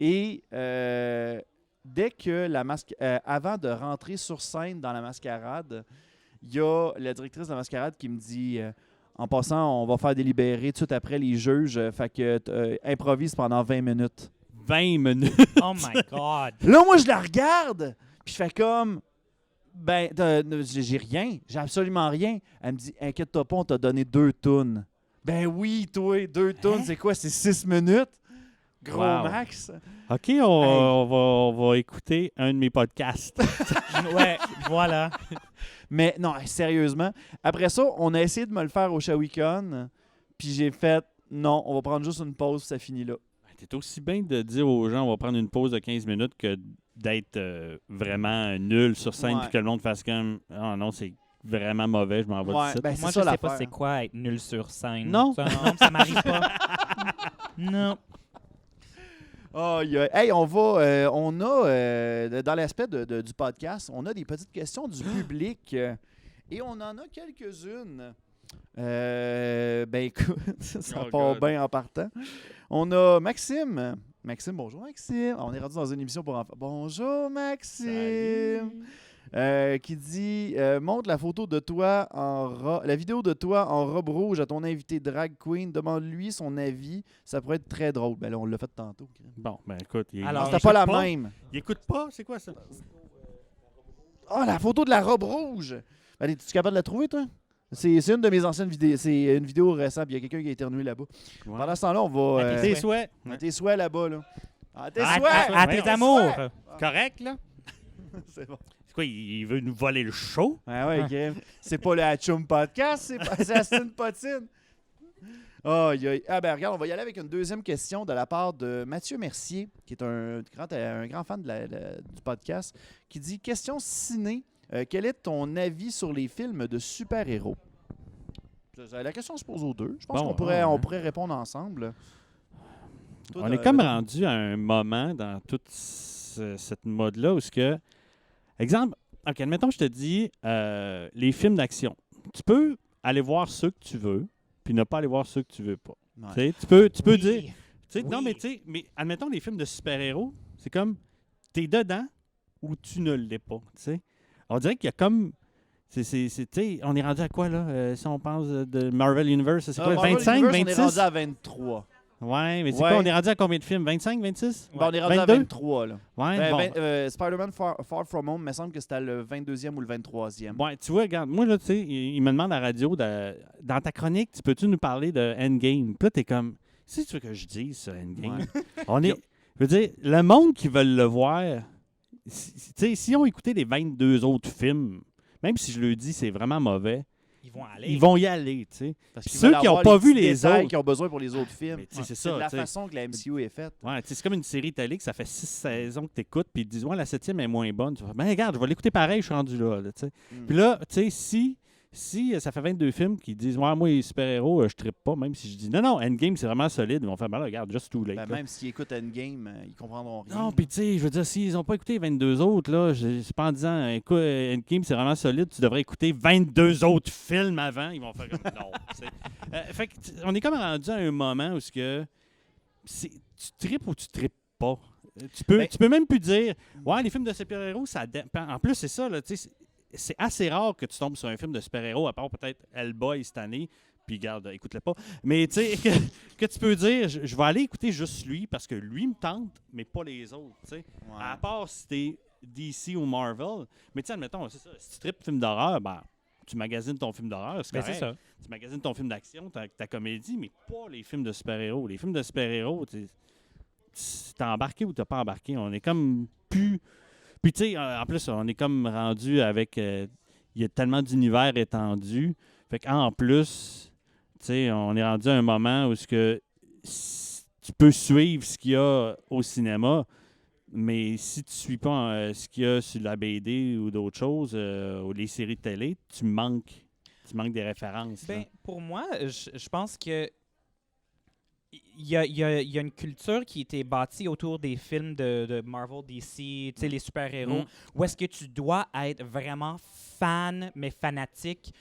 Et dès que avant de rentrer sur scène dans la mascarade, il y a la directrice de la mascarade qui me dit en passant, on va faire délibérer tout de suite après les juges, fait que improvise pendant 20 minutes. 20 minutes? Oh my God! Là, moi, je la regarde, puis je fais comme j'ai rien, j'ai absolument rien. Elle me dit inquiète-toi pas, on t'a donné 2 tunes. Ben oui, toi, 2 tunes, c'est quoi? C'est 6 minutes? Gros max. OK, on va écouter un de mes podcasts. Ouais, voilà. Mais non, sérieusement. Après ça, on a essayé de me le faire au Shawicon, puis j'ai fait non, on va prendre juste une pause, puis ça finit là. T'es aussi bien de dire aux gens on va prendre une pause de 15 minutes que d'être vraiment nul sur scène puis que le monde fasse comme ah non, c'est vraiment mauvais, je m'en vais d'ici. Ben, moi, je sais pas c'est quoi être nul sur scène. Non. Ça m'arrive pas. Non. Oh, hey, on a, dans l'aspect du podcast, on a des petites questions du public et on en a quelques-unes. Écoute, ça part bien en partant. On a Maxime. Maxime, bonjour Maxime. On est rendu dans une émission pour enfants. Bonjour Maxime. Qui dit montre la photo de toi la vidéo de toi en robe rouge à ton invité drag queen. Demande-lui son avis. Ça pourrait être très drôle. Ben là, on l'a fait tantôt. Bon, ben écoute, Alors, c'était pas la même. Il écoute pas, c'est quoi ça? Ah, la photo de la robe rouge. Allez, es-tu capable de la trouver, toi? C'est une de mes anciennes vidéos. C'est une vidéo récente. Il y a quelqu'un qui a éternué là-bas. Ouais. Pendant ce temps-là, on va. À tes souhaits. À tes souhaits là-bas, là. À tes À souhaits! tes amours. Correct, là? C'est bon. C'est quoi, il veut nous voler le show? Ouais, ok. C'est pas le Hatchoum Podcast, c'est Astin Potine. Ah, ben regarde, on va y aller avec une deuxième question de la part de Mathieu Mercier, qui est un grand fan du podcast, qui dit « Question ciné, quel est ton avis sur les films de super-héros? » La question se pose aux deux. Je pense qu'on pourrait répondre ensemble. Toi, On est comme rendu à un moment dans toute cette mode-là où ce que... Exemple, OK, admettons, je te dis les films d'action. Tu peux aller voir ceux que tu veux, puis ne pas aller voir ceux que tu veux pas. Ouais. Tu peux Oui. dire... Non, Oui. mais admettons les films de super-héros, c'est comme, t'es dedans ou tu ne l'es pas, tu sais. On dirait qu'il y a comme... on est rendu à quoi, là? Si on pense de Marvel Universe, c'est quoi? Marvel 25, Universe, 26? On est rendu à 23. Ouais, mais c'est Ouais. quoi? On est rendu à combien de films? 25, 26? Bon, on est rendu à 22? 23, là. Ouais, bon. Spider-Man Far From Home, il me semble que c'était le 22e ou le 23e. Ouais, tu vois, regarde, moi, là, tu sais, il me demande à la radio, dans ta chronique, tu peux-tu nous parler de Endgame? Puis là, t'es comme, si tu veux que je dise ça, Endgame, on est... Je veux dire, le monde qui veut le voir, tu sais, si on écoutait les 22 autres films, même si je le dis, c'est vraiment mauvais, ils vont y aller, tu sais. Parce Ceux qui n'ont pas vu les autres, qui ont besoin pour les autres films. mais tu sais, c'est C'est ça, de la tu sais. façon que la MCU est faite. Ouais, tu sais, c'est comme une série télé que ça fait 6 saisons que tu écoutes, puis ils te disent, ouais, la 7e est moins bonne. Tu vas faire, ben regarde, je vais l'écouter pareil, je suis rendu là, tu sais. Puis là, tu sais, si ça fait 22 films qui disent, ouais, moi, les super-héros, je trippe pas, même si je dis, non, Endgame, c'est vraiment solide, ils vont faire, ben là, regarde, just too late. Ben, là. même s'ils écoutent Endgame, ils comprendront rien. Non, puis tu sais, je veux dire, s'ils n'ont pas écouté les 22 autres, là, c'est pas en disant, écoute, Endgame, c'est vraiment solide, tu devrais écouter 22 autres films avant. Ils vont faire comme, non. Tu sais. Fait que, on est comme rendu à un moment où tu tripes ou tu tripes pas. Tu peux même plus dire, ouais, les films de super-héros, ça dépend. En plus, c'est ça, là, tu sais, c'est assez rare que tu tombes sur un film de super-héros, à part peut-être Hellboy cette année. Puis garde, écoute-le pas. Mais tu sais, que tu peux dire, je vais aller écouter juste lui parce que lui me tente, mais pas les autres. Tu sais. Ouais. À part si t'es DC ou Marvel. Mais tu sais, admettons, c'est ça. Si tu tripes film d'horreur, ben, tu magasines ton film d'horreur. C'est correct. ça. Tu magasines ton film d'action, ta comédie, mais pas les films de super-héros. Les films de super-héros, t'as embarqué ou t'as pas embarqué. On est comme plus. Puis tu sais, en plus, on est comme rendu avec. Il y a tellement d'univers étendus. Fait qu'en plus. T'sais, on est rendu à un moment où tu peux suivre ce qu'il y a au cinéma, mais si tu ne suis pas ce qu'il y a sur la BD ou d'autres choses, ou les séries de télé, tu manques des références. Ben, pour moi, je pense que il y a une culture qui a été bâtie autour des films de Marvel, DC, les super-héros, où est-ce que tu dois être vraiment fan, mais fanatique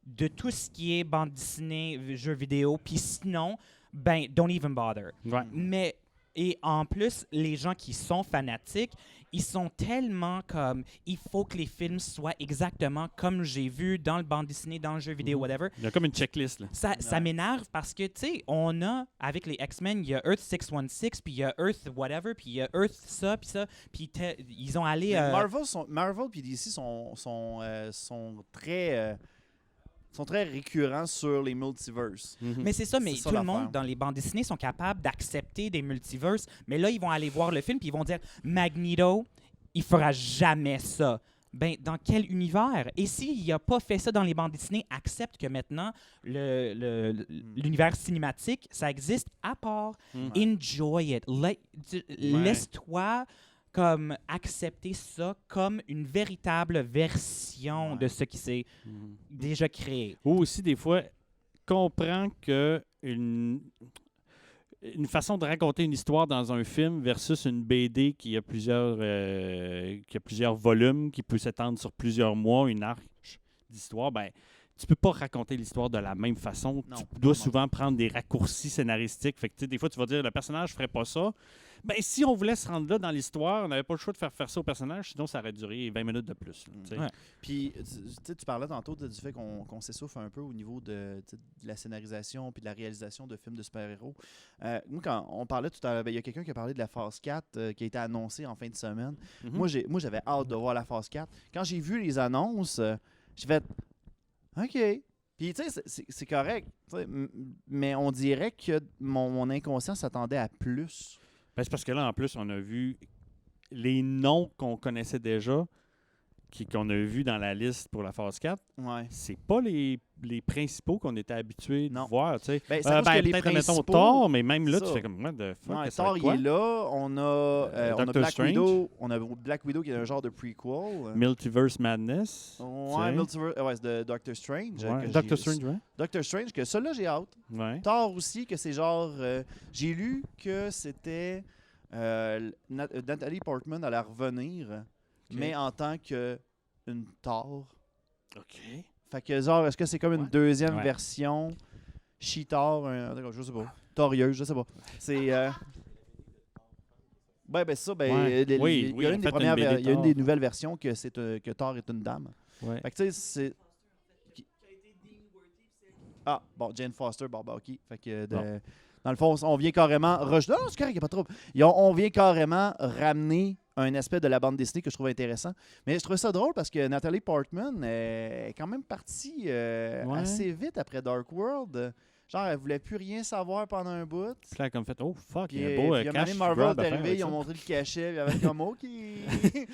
de tout ce qui est bande dessinée, jeux vidéo, puis sinon, ben, don't even bother. Ouais. Mais, et en plus, les gens qui sont fanatiques, ils sont tellement comme, il faut que les films soient exactement comme j'ai vu dans le bande dessinée, dans le jeu vidéo, whatever. Il y a comme une checklist, là. Ça m'énerve parce que, tu sais, on a, avec les X-Men, il y a Earth 616, puis il y a Earth whatever, puis il y a Earth ça, puis ils ont allé... Marvel et DC sont très... sont très récurrents sur les multiverses. Mais c'est ça, mais C'est ça tout le l'affaire. monde dans les bandes dessinées sont capables d'accepter des multiverses. Mais là, ils vont aller voir le film puis ils vont dire Magneto, il fera jamais ça. Ben, dans quel univers? Et s'il n'a pas fait ça dans les bandes dessinées, accepte que maintenant, l'univers cinématique, ça existe à part. Enjoy it. Laisse-toi comme accepter ça comme une véritable version de ce qui s'est déjà créé. Ou aussi, des fois, comprends que une façon de raconter une histoire dans un film versus une BD qui a plusieurs volumes, qui peut s'étendre sur plusieurs mois, une arche d'histoire, ben tu peux pas raconter l'histoire de la même façon. Non, Tu dois souvent prendre des raccourcis scénaristiques. Fait que, tu sais, des fois, tu vas dire, le personnage ferait pas ça. Ben, si on voulait se rendre là dans l'histoire, on n'avait pas le choix de faire ça au personnage, sinon ça aurait duré 20 minutes de plus. Là, tu sais. Ouais. Puis, tu parlais tantôt du fait qu'on s'essouffle un peu au niveau de la scénarisation puis de la réalisation de films de super-héros. Nous, quand on parlait tout à l'heure, il y a quelqu'un qui a parlé de la phase 4 qui a été annoncée en fin de semaine. Moi, j'avais hâte de voir la phase 4. Quand j'ai vu les annonces, j'ai fait OK. Puis, tu sais, c'est correct. Mais on dirait que mon inconscient s'attendait à plus. Ben, c'est parce que là, en plus, on a vu les noms qu'on connaissait déjà qu'on a vus dans la liste pour la phase 4, Ouais. c'est pas les principaux qu'on était habitués de Non. voir. Tu sais. Ben, c'est à cause que les peut-être, mettons, principaux- Thor, mais même là, ça. tu fais comme, what the fuck, Ouais, ça va Thor, être il quoi? est là. On a Doctor Black Strange. Widow. On a Black Widow qui est un genre de prequel. Multiverse Madness. Ouais, ouais, c'est de Doctor Strange. Ouais, que Doctor j'ai- Strange, ouais. Doctor Strange, que ça, là, j'ai hâte. Ouais. Thor aussi, que c'est genre... j'ai lu que c'était... Natalie Portman allait revenir, mais en tant que une Thor. OK. Fait que genre, est-ce que c'est comme une deuxième Ouais. version She-Thor, je sais pas. Thorieuse, je sais pas. C'est... Ben ça, Ouais. Oui, il y a on une des fait une premières, BD il y a une Thor. des nouvelles versions que c'est que Thor est une dame. Ouais. Fait que tu sais, c'est... Ah, bon, Jane Foster, bon, bah, OK. Fait que, Bon. dans le fond, on vient carrément... Non, c'est correct, il n'y a pas trop. On vient carrément ramener un aspect de la bande dessinée que je trouve intéressant. Mais je trouve ça drôle parce que Natalie Portman est quand même partie assez vite après Dark World. Genre, elle voulait plus rien savoir pendant un bout. Puis là, comme fait, oh fuck, Puis, il y a un beau puis à un moment cash donné, Marvel grab à est faire arrivé, avec ils ont ça. montré le cachet, puis avec comme OK.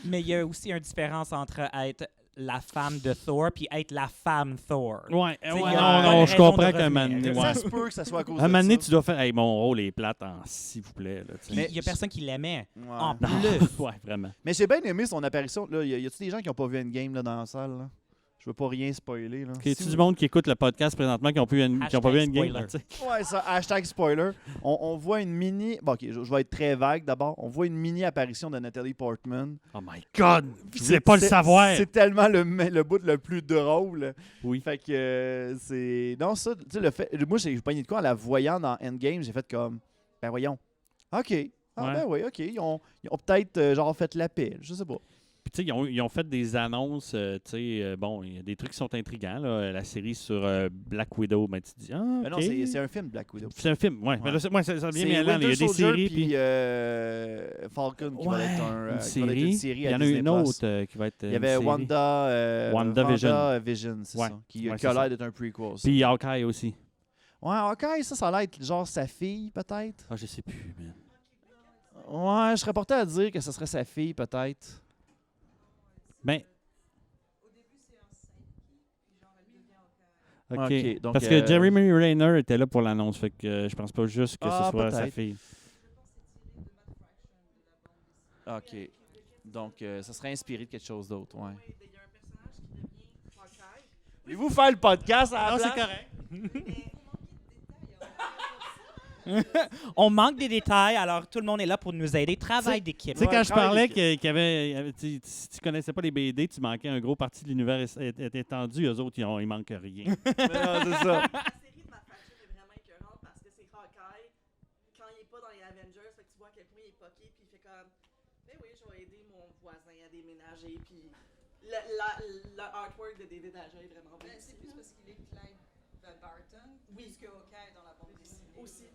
Mais il y a aussi une différence entre être la femme de Thor puis être la femme Thor. Ouais, il y a non, pas non, de je raison comprends de qu'à un moment donné, revenir. ouais. Ça se peut que ça soit à cause À un moment de donné, ça. tu dois faire, hey, mon rôle est plate en s'il vous plaît. Là, tu sais. Puis il y a personne qui l'aimait. Ouais. En Non, plus. ouais, vraiment. Mais j'ai bien aimé son apparition. Là, y a-tu des gens qui n'ont pas vu Endgame là, dans la salle? Là? Je veux pas rien spoiler. Là. Y a-tu du monde qui écoute le podcast présentement qui n'ont pas vu une Hashtag game? spoiler. Ouais, ça, hashtag spoiler. On voit une mini... Bon, OK, je vais être très vague d'abord. On voit une mini apparition de Natalie Portman. Oh my God! Je voulais pas le savoir! C'est tellement le bout le plus drôle. Oui. Fait que c'est... Non, ça, tu sais, le fait... Moi, j'ai pogné de quoi en la voyant dans Endgame. J'ai fait comme... Ben voyons. OK. Ah Ouais. ben oui, OK. Ils ont peut-être genre fait la paix. Je sais pas. Puis, tu sais, ils ont fait des annonces, tu sais, bon, il y a des trucs qui sont intriguants, là. La série sur Black Widow, ben, tu te dis, ah, Ben OK. non, c'est un film, Black Widow. C'est un film, ouais. Ben là, moi, ça vient C'est mêlant. Il y a Winter des Soldier séries, puis puis... Falcon qui Ouais, va être une qui va être une série Il à y en a Disney+. une autre qui va être Il y avait une série. Wanda Vision, c'est Ouais. ça, qui Ouais, a c'est l'air ça. d'être un prequel. ça. Puis Hawkeye aussi. Ouais, OK, ça a l'air d'être genre sa fille, peut-être. Ah, je sais plus, man. Ouais, je serais porté à dire que ce serait sa fille, peut-être. Ben... OK. OK, donc, Parce que Jeremy Renner était là pour l'annonce, fait que je pense pas juste que Ah, ce soit sa peut-être. fille. OK. Donc, ça serait inspiré de quelque chose d'autre, ouais. Il y a un personnage qui devient Hawkeye. Voulez-vous faire le podcast à la place? correct. On manque des détails, alors tout le monde est là pour nous aider. Travail d'équipe. Tu sais, Ouais, quand je travail parlais d'équipe. qu'il y avait si tu connaissais pas les BD, tu manquais un gros partie de l'univers étendu. Eux autres, ils manquent rien. Mais non, c'est ça. La série de Matt Fraction est vraiment écœurante parce que c'est Hawkeye quand il est pas dans les Avengers, fait que tu vois à quel point il est poqué, puis il fait comme ben oui, je vais aider mon voisin à déménager, puis le artwork de déménager est vraiment beau. C'est plus parce qu'il est Clive Van Barton, Oui. plus que Hawkeye dans la bande dessinée. Aussi.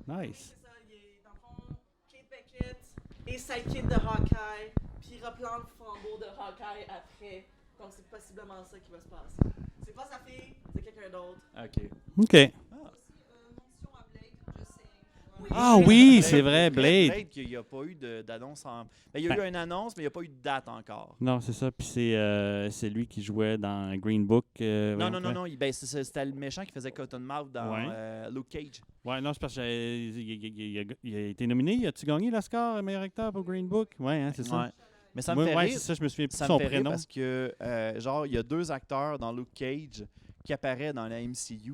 Nice. C'est ça, il est dans le fond Kate Beckett et sidekick de Hawkeye, puis il reprend le flambeau de Hawkeye après. Donc c'est possiblement ça qui va se passer. C'est pas sa fille, c'est quelqu'un d'autre. OK. OK. Mention à Blade, Just Saying. Ah oui, c'est vrai, Blade. Blade, qu'il n'y a pas eu d'annonce en... Ben, il y a eu une annonce, mais il n'y a pas eu de date encore. Non, c'est ça. Puis c'est lui qui jouait dans Green Book. Non. Ben, c'était le méchant qui faisait Cottonmouth dans Ouais. Luke Cage. Ouais, non, c'est parce qu'il a été nominé. As-tu gagné l'Oscar meilleur acteur pour Green Book? Ouais, hein, c'est ça. Ouais. Mais ça me fait Ouais, rire. c'est ça, je me souviens plus de Ça son me fait rire prénom. parce que, genre, il y a 2 acteurs dans Luke Cage qui apparaissent dans la MCU.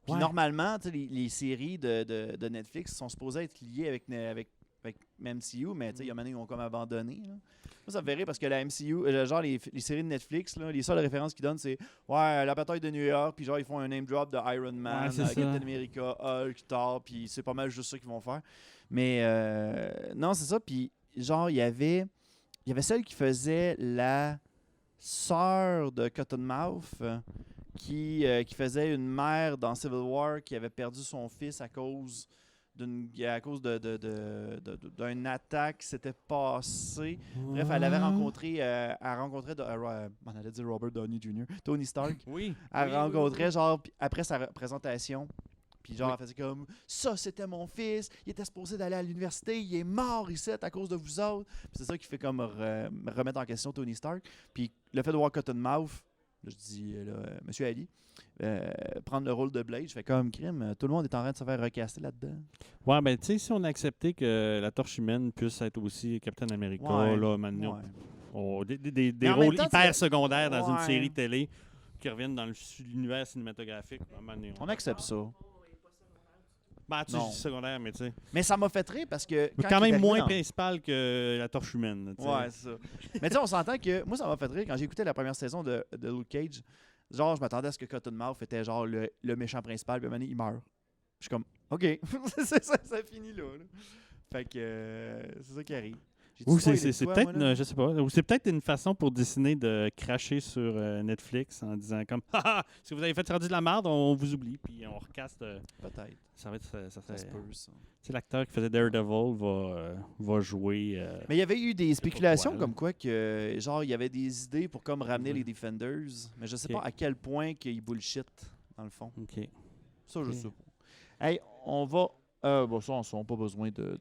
Puis Ouais. normalement, tu sais, les séries de Netflix sont supposées être liées avec MCU, mais tu sais, il y a maintenant, ils ont comme abandonné. Là. Moi, ça me fait rire parce que la MCU, genre les séries de Netflix, là, les seules références qu'ils donnent, c'est ouais, la bataille de New York, puis genre, ils font un name drop de Iron Man, Ouais, c'est ça. Captain America, Hulk, Thor, puis c'est pas mal juste ça qu'ils vont faire. Mais non, c'est ça. Puis genre, il y avait celle qui faisait la sœur de Cottonmouth qui faisait une mère dans Civil War qui avait perdu son fils à cause d'une attaque qui s'était passée. Bref, elle avait rencontré on allait dire Robert Downey Jr., Tony Stark. Oui. Elle rencontrait, genre, puis après sa présentation Puis genre, elle faisait comme ça, c'était mon fils, il était supposé d'aller à l'université, il est mort ici à cause de vous autres. Puis c'est ça qui fait comme remettre en question Tony Stark. Puis le fait de voir Cottonmouth, là, je dis, Monsieur Ali, prendre le rôle de Blade, je fais comme crime, tout le monde est en train de se faire recaster là-dedans. Ouais, ben tu sais, si on a accepté que la Torche Humaine puisse être aussi Captain America, là, maintenant, des Mais en rôles même temps, hyper tu- secondaires dans une Ouais. série télé qui reviennent dans l'univers cinématographique, à un moment donné, On accepte ça. Ben, tu sais, Non. je dis secondaire, mais tu sais. Mais ça m'a fait rire parce que. Mais quand quand il est même arrivé moins dans- principal que la Torche Humaine. Tu sais. Ouais, c'est ça. Mais tu sais, on s'entend que moi, ça m'a fait rire quand j'ai écouté la première saison de Luke Cage. Genre, je m'attendais à ce que Cottonmouth était genre le méchant principal, puis à un moment donné, il meurt. Je suis comme, OK, ça finit là. Fait que c'est ça qui arrive. J'ai-tu Ou spoilé c'est de quoi, peut-être, moi, là? je sais pas, ou c'est peut-être une façon pour Disney de cracher sur Netflix en disant comme ah, si vous avez fait rendu de la merde, on vous oublie, puis on recaste. Peut-être. Ça va être, ça Ça se serait- peut, ça. Tu sais, l'acteur qui faisait Daredevil va jouer. Mais il y avait eu des spéculations pourquoi, là. comme quoi que, genre, il y avait des idées pour comme ramener les Defenders, mais je sais Ok. pas à quel point qu'ils bullshit, dans le fond. Ok. Ça, je Ok. sais pas. Hey, on va... bon, ça, on n'a pas besoin de...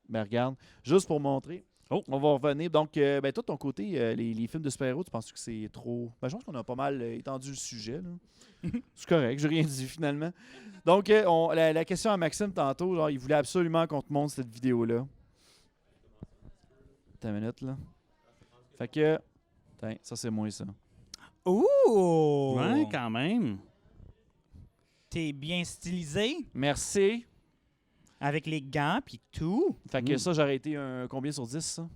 Mais regarde, juste pour montrer, on va revenir. Donc, ben, toi, de ton côté, les films de super-héros, tu penses que c'est trop... Ben, je pense qu'on a pas mal étendu le sujet, là. C'est correct, j'ai rien dit, finalement. Donc, la question à Maxime, tantôt, genre, il voulait absolument qu'on te montre cette vidéo-là. Attends une minute, là. Fait que... Tiens, ça, c'est moi, ça. Ouh! Ouais, quand même. T'es bien stylisé Merci. avec les gants puis tout. Fait que Mm. ça, j'aurais été un combien sur 10, ça?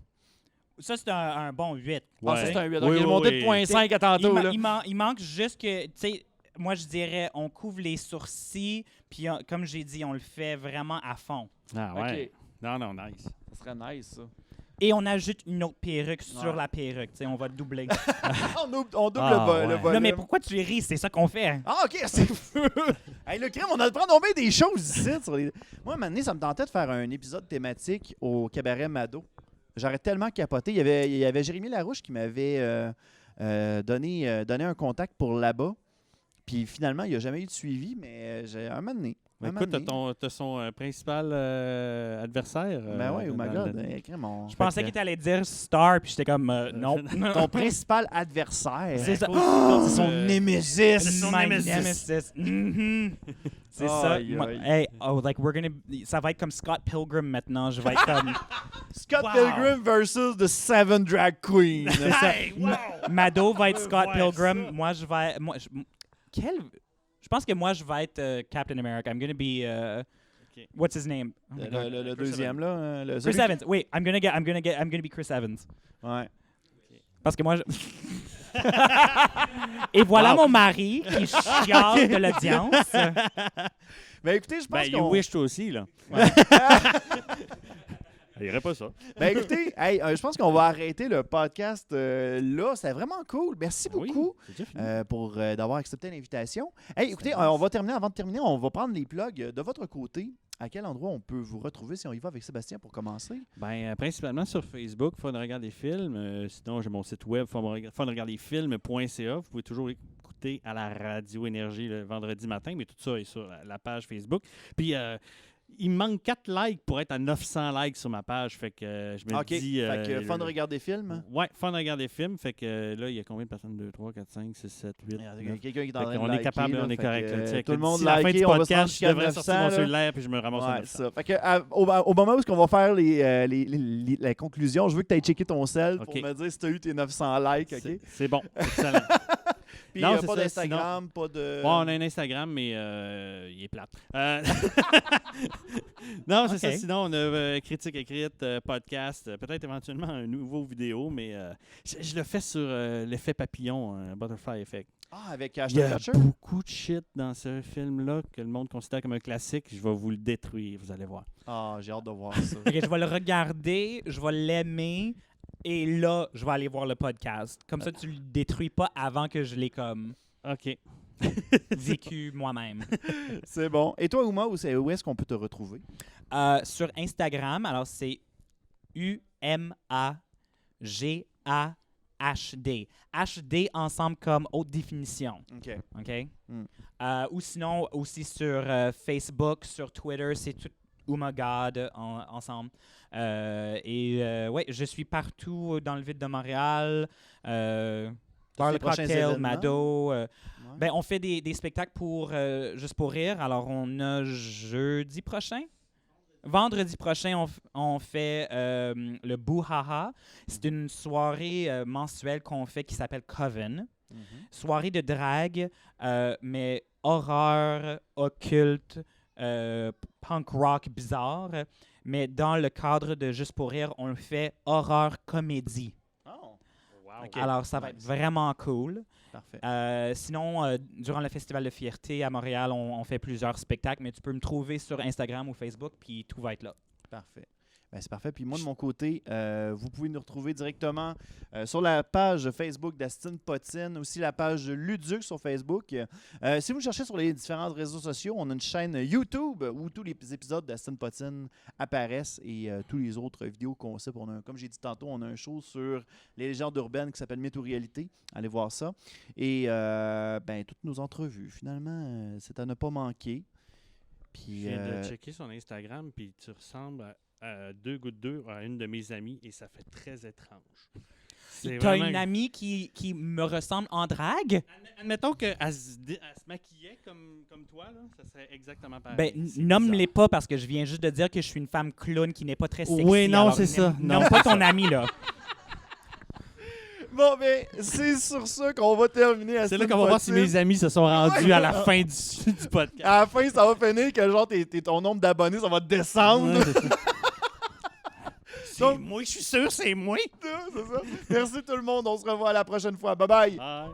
Ça, c'est un bon 8. Ah, ça, c'est un 8. Oui, Donc, il est oui, monté oui. de 0.5 à tantôt, là. Il manque juste que, tu sais, moi je dirais, on couvre les sourcils, puis comme j'ai dit, on le fait vraiment à fond. Ah OK. ouais. Non, non, nice. Ça serait nice, ça. Et on ajoute une autre perruque sur Ouais. la perruque, tu sais, on va doubler. on double Ah, le ouais. volume. Non, mais pourquoi tu ris? C'est ça qu'on fait. Ah, OK, c'est fou. Hey, le crime, on a le prendre bien des choses ici. Moi, un moment donné, ça me tentait de faire un épisode thématique au Cabaret Mado. J'aurais tellement capoté. Il y avait Jérémy Larouche qui m'avait donné un contact pour là-bas. Puis finalement, il n'y a jamais eu de suivi, mais j'ai un moment donné. Ben, écoute, t'as son principal adversaire. Ben oui, oh my dans God. le- Crime, Je pensais que tu allais dire Star, puis j'étais comme, non. ton principal adversaire. C'est ça. C'est son Euh, némésis. C'est son my nemesis. nemesis. Mhm. C'est ça. Aïe, aïe. Hey, oh, like ça va être comme Scott Pilgrim maintenant. Je vais être comme Scott Wow. Pilgrim versus the Seven Drag Queens. c'est ça. Mado va être Scott Ouais, Pilgrim. ça. Moi, je vais. Je pense que moi, je vais être Captain America. I'm gonna be. Ok. What's his name? Oh my God. le Chris deuxième, là. Chris celui Evans. Wait, I'm gonna be Chris Evans. Ouais. Parce que moi, Et voilà Wow. mon mari qui chiale de l'audience. Ben écoutez, je pense Ben, qu'on... you wish toi aussi, là. Il n'y aurait pas ça. Ben écoutez, hey, je pense qu'on va arrêter le podcast là. C'était vraiment cool. Merci Oui, beaucoup c'est déjà fini. pour d'avoir accepté l'invitation. Hey, écoutez, on va terminer. Avant de terminer, on va prendre les plugs de votre côté. À quel endroit on peut vous retrouver si on y va avec Sébastien pour commencer? Ben, principalement sur Facebook, Fun Regarder des films. Sinon, j'ai mon site web, funregarderdesfilms.ca. Vous pouvez toujours écouter à la radio Énergie le vendredi matin, mais tout ça est sur la page Facebook. Puis, il me manque 4 likes pour être à 900 likes sur ma page. Fait que je me OK. dis... Fait que fun de regarder des films. Ouais, Fun Regarder des films. Fait que là, il y a combien de personnes? 2, 3, 4, 5, 6, 7, 8, Il y a 9. quelqu'un qui est en Fait train de qu'on est liker, capable, là. on est Fait correct. que, là. Check. tout le monde D'ici la fin liké, du on va se rendre podcast, je jusqu'à devrais sortir 900, mon là. cellulaire puis je me ramasse Ouais, à 900. ça. Fait que, au moment où on va faire la conclusion, je veux que tu ailles checker ton sel pour OK. me dire si tu as eu tes 900 likes. OK? C'est bon. Excellent. Puis Non, pas c'est ça, d'Instagram, pas de... Bon, on a un Instagram, mais il est plate. Non, c'est ça. Ok. Sinon, on a critique écrite, podcast, peut-être éventuellement un nouveau vidéo, mais je le fais sur l'effet papillon, Butterfly Effect. Ah, avec Il y Ashton a Kutcher? beaucoup de shit dans ce film-là que le monde considère comme un classique. Je vais vous le détruire, vous allez voir. Ah, j'ai hâte de voir ça. Ok, je vais le regarder, je vais l'aimer, et là, je vais aller voir le podcast. Comme ça, tu le détruis pas avant que je l'ai comme OK. vécu moi-même. C'est bon. Et toi, Uma, où est-ce qu'on peut te retrouver? Sur Instagram, alors c'est HD. HD ensemble comme haute définition. OK. OK? Mm. Ou sinon, aussi sur Facebook, sur Twitter, c'est tout Oh My God ensemble. Ouais, je suis partout dans le vide de Montréal. Bar les le prochains Cocktail, événements? Mado. Ouais. Ben, on fait des spectacles pour Juste pour rire. Alors, on a jeudi prochain. Vendredi prochain, on fait le Bouhaha. C'est une soirée mensuelle qu'on fait qui s'appelle Coven. Mhm. Soirée de drague, mais horreur, occulte, punk rock bizarre. Mais dans le cadre de Juste pour rire, on le fait horreur comédie. Oh, Wow. Ok. Alors, ça va être Nice. vraiment cool. parfait. Sinon, durant le Festival de Fierté à Montréal, on fait plusieurs spectacles, mais tu peux me trouver sur Instagram ou Facebook, puis tout va être là. Parfait. Ben, c'est parfait. Puis moi, de mon côté, vous pouvez nous retrouver directement sur la page Facebook d'Astine Potine, aussi la page Luduc sur Facebook. Si vous cherchez sur les différents réseaux sociaux, on a une chaîne YouTube où tous les épisodes d'Astine Potine apparaissent et tous les autres vidéos concepts. Comme j'ai dit tantôt, on a un show sur les légendes urbaines qui s'appelle Mythe ou Réalité. Allez voir ça. Et ben, toutes nos entrevues, finalement, c'est à ne pas manquer. Je Puis, viens de checker son Instagram, puis tu ressembles à Deux Gouttes d'Eau à une de mes amies, et ça fait très étrange. C'est T'as vraiment- une amie qui me ressemble en drague? Admettons qu'elle se maquillait comme toi, là, ça serait exactement pareil. Ben, C'est nomme-les bizarre. pas parce que je viens juste de dire que je suis une femme clown qui n'est pas très sexy. Oui, non, alors c'est ça. Nomme Non, pas c'est ton ami, là. Bon, ben, c'est sur ça qu'on va terminer. C'est Astine là qu'on va voir si Potine. mes amis se sont rendus à la fin du podcast. À la fin, ça va finir que genre ton nombre d'abonnés, ça va descendre. Ouais, c'est ça. C'est Donc- moi, je suis sûr, c'est moi. C'est ça. Merci tout le monde. On se revoit la prochaine fois. Bye bye. Bye.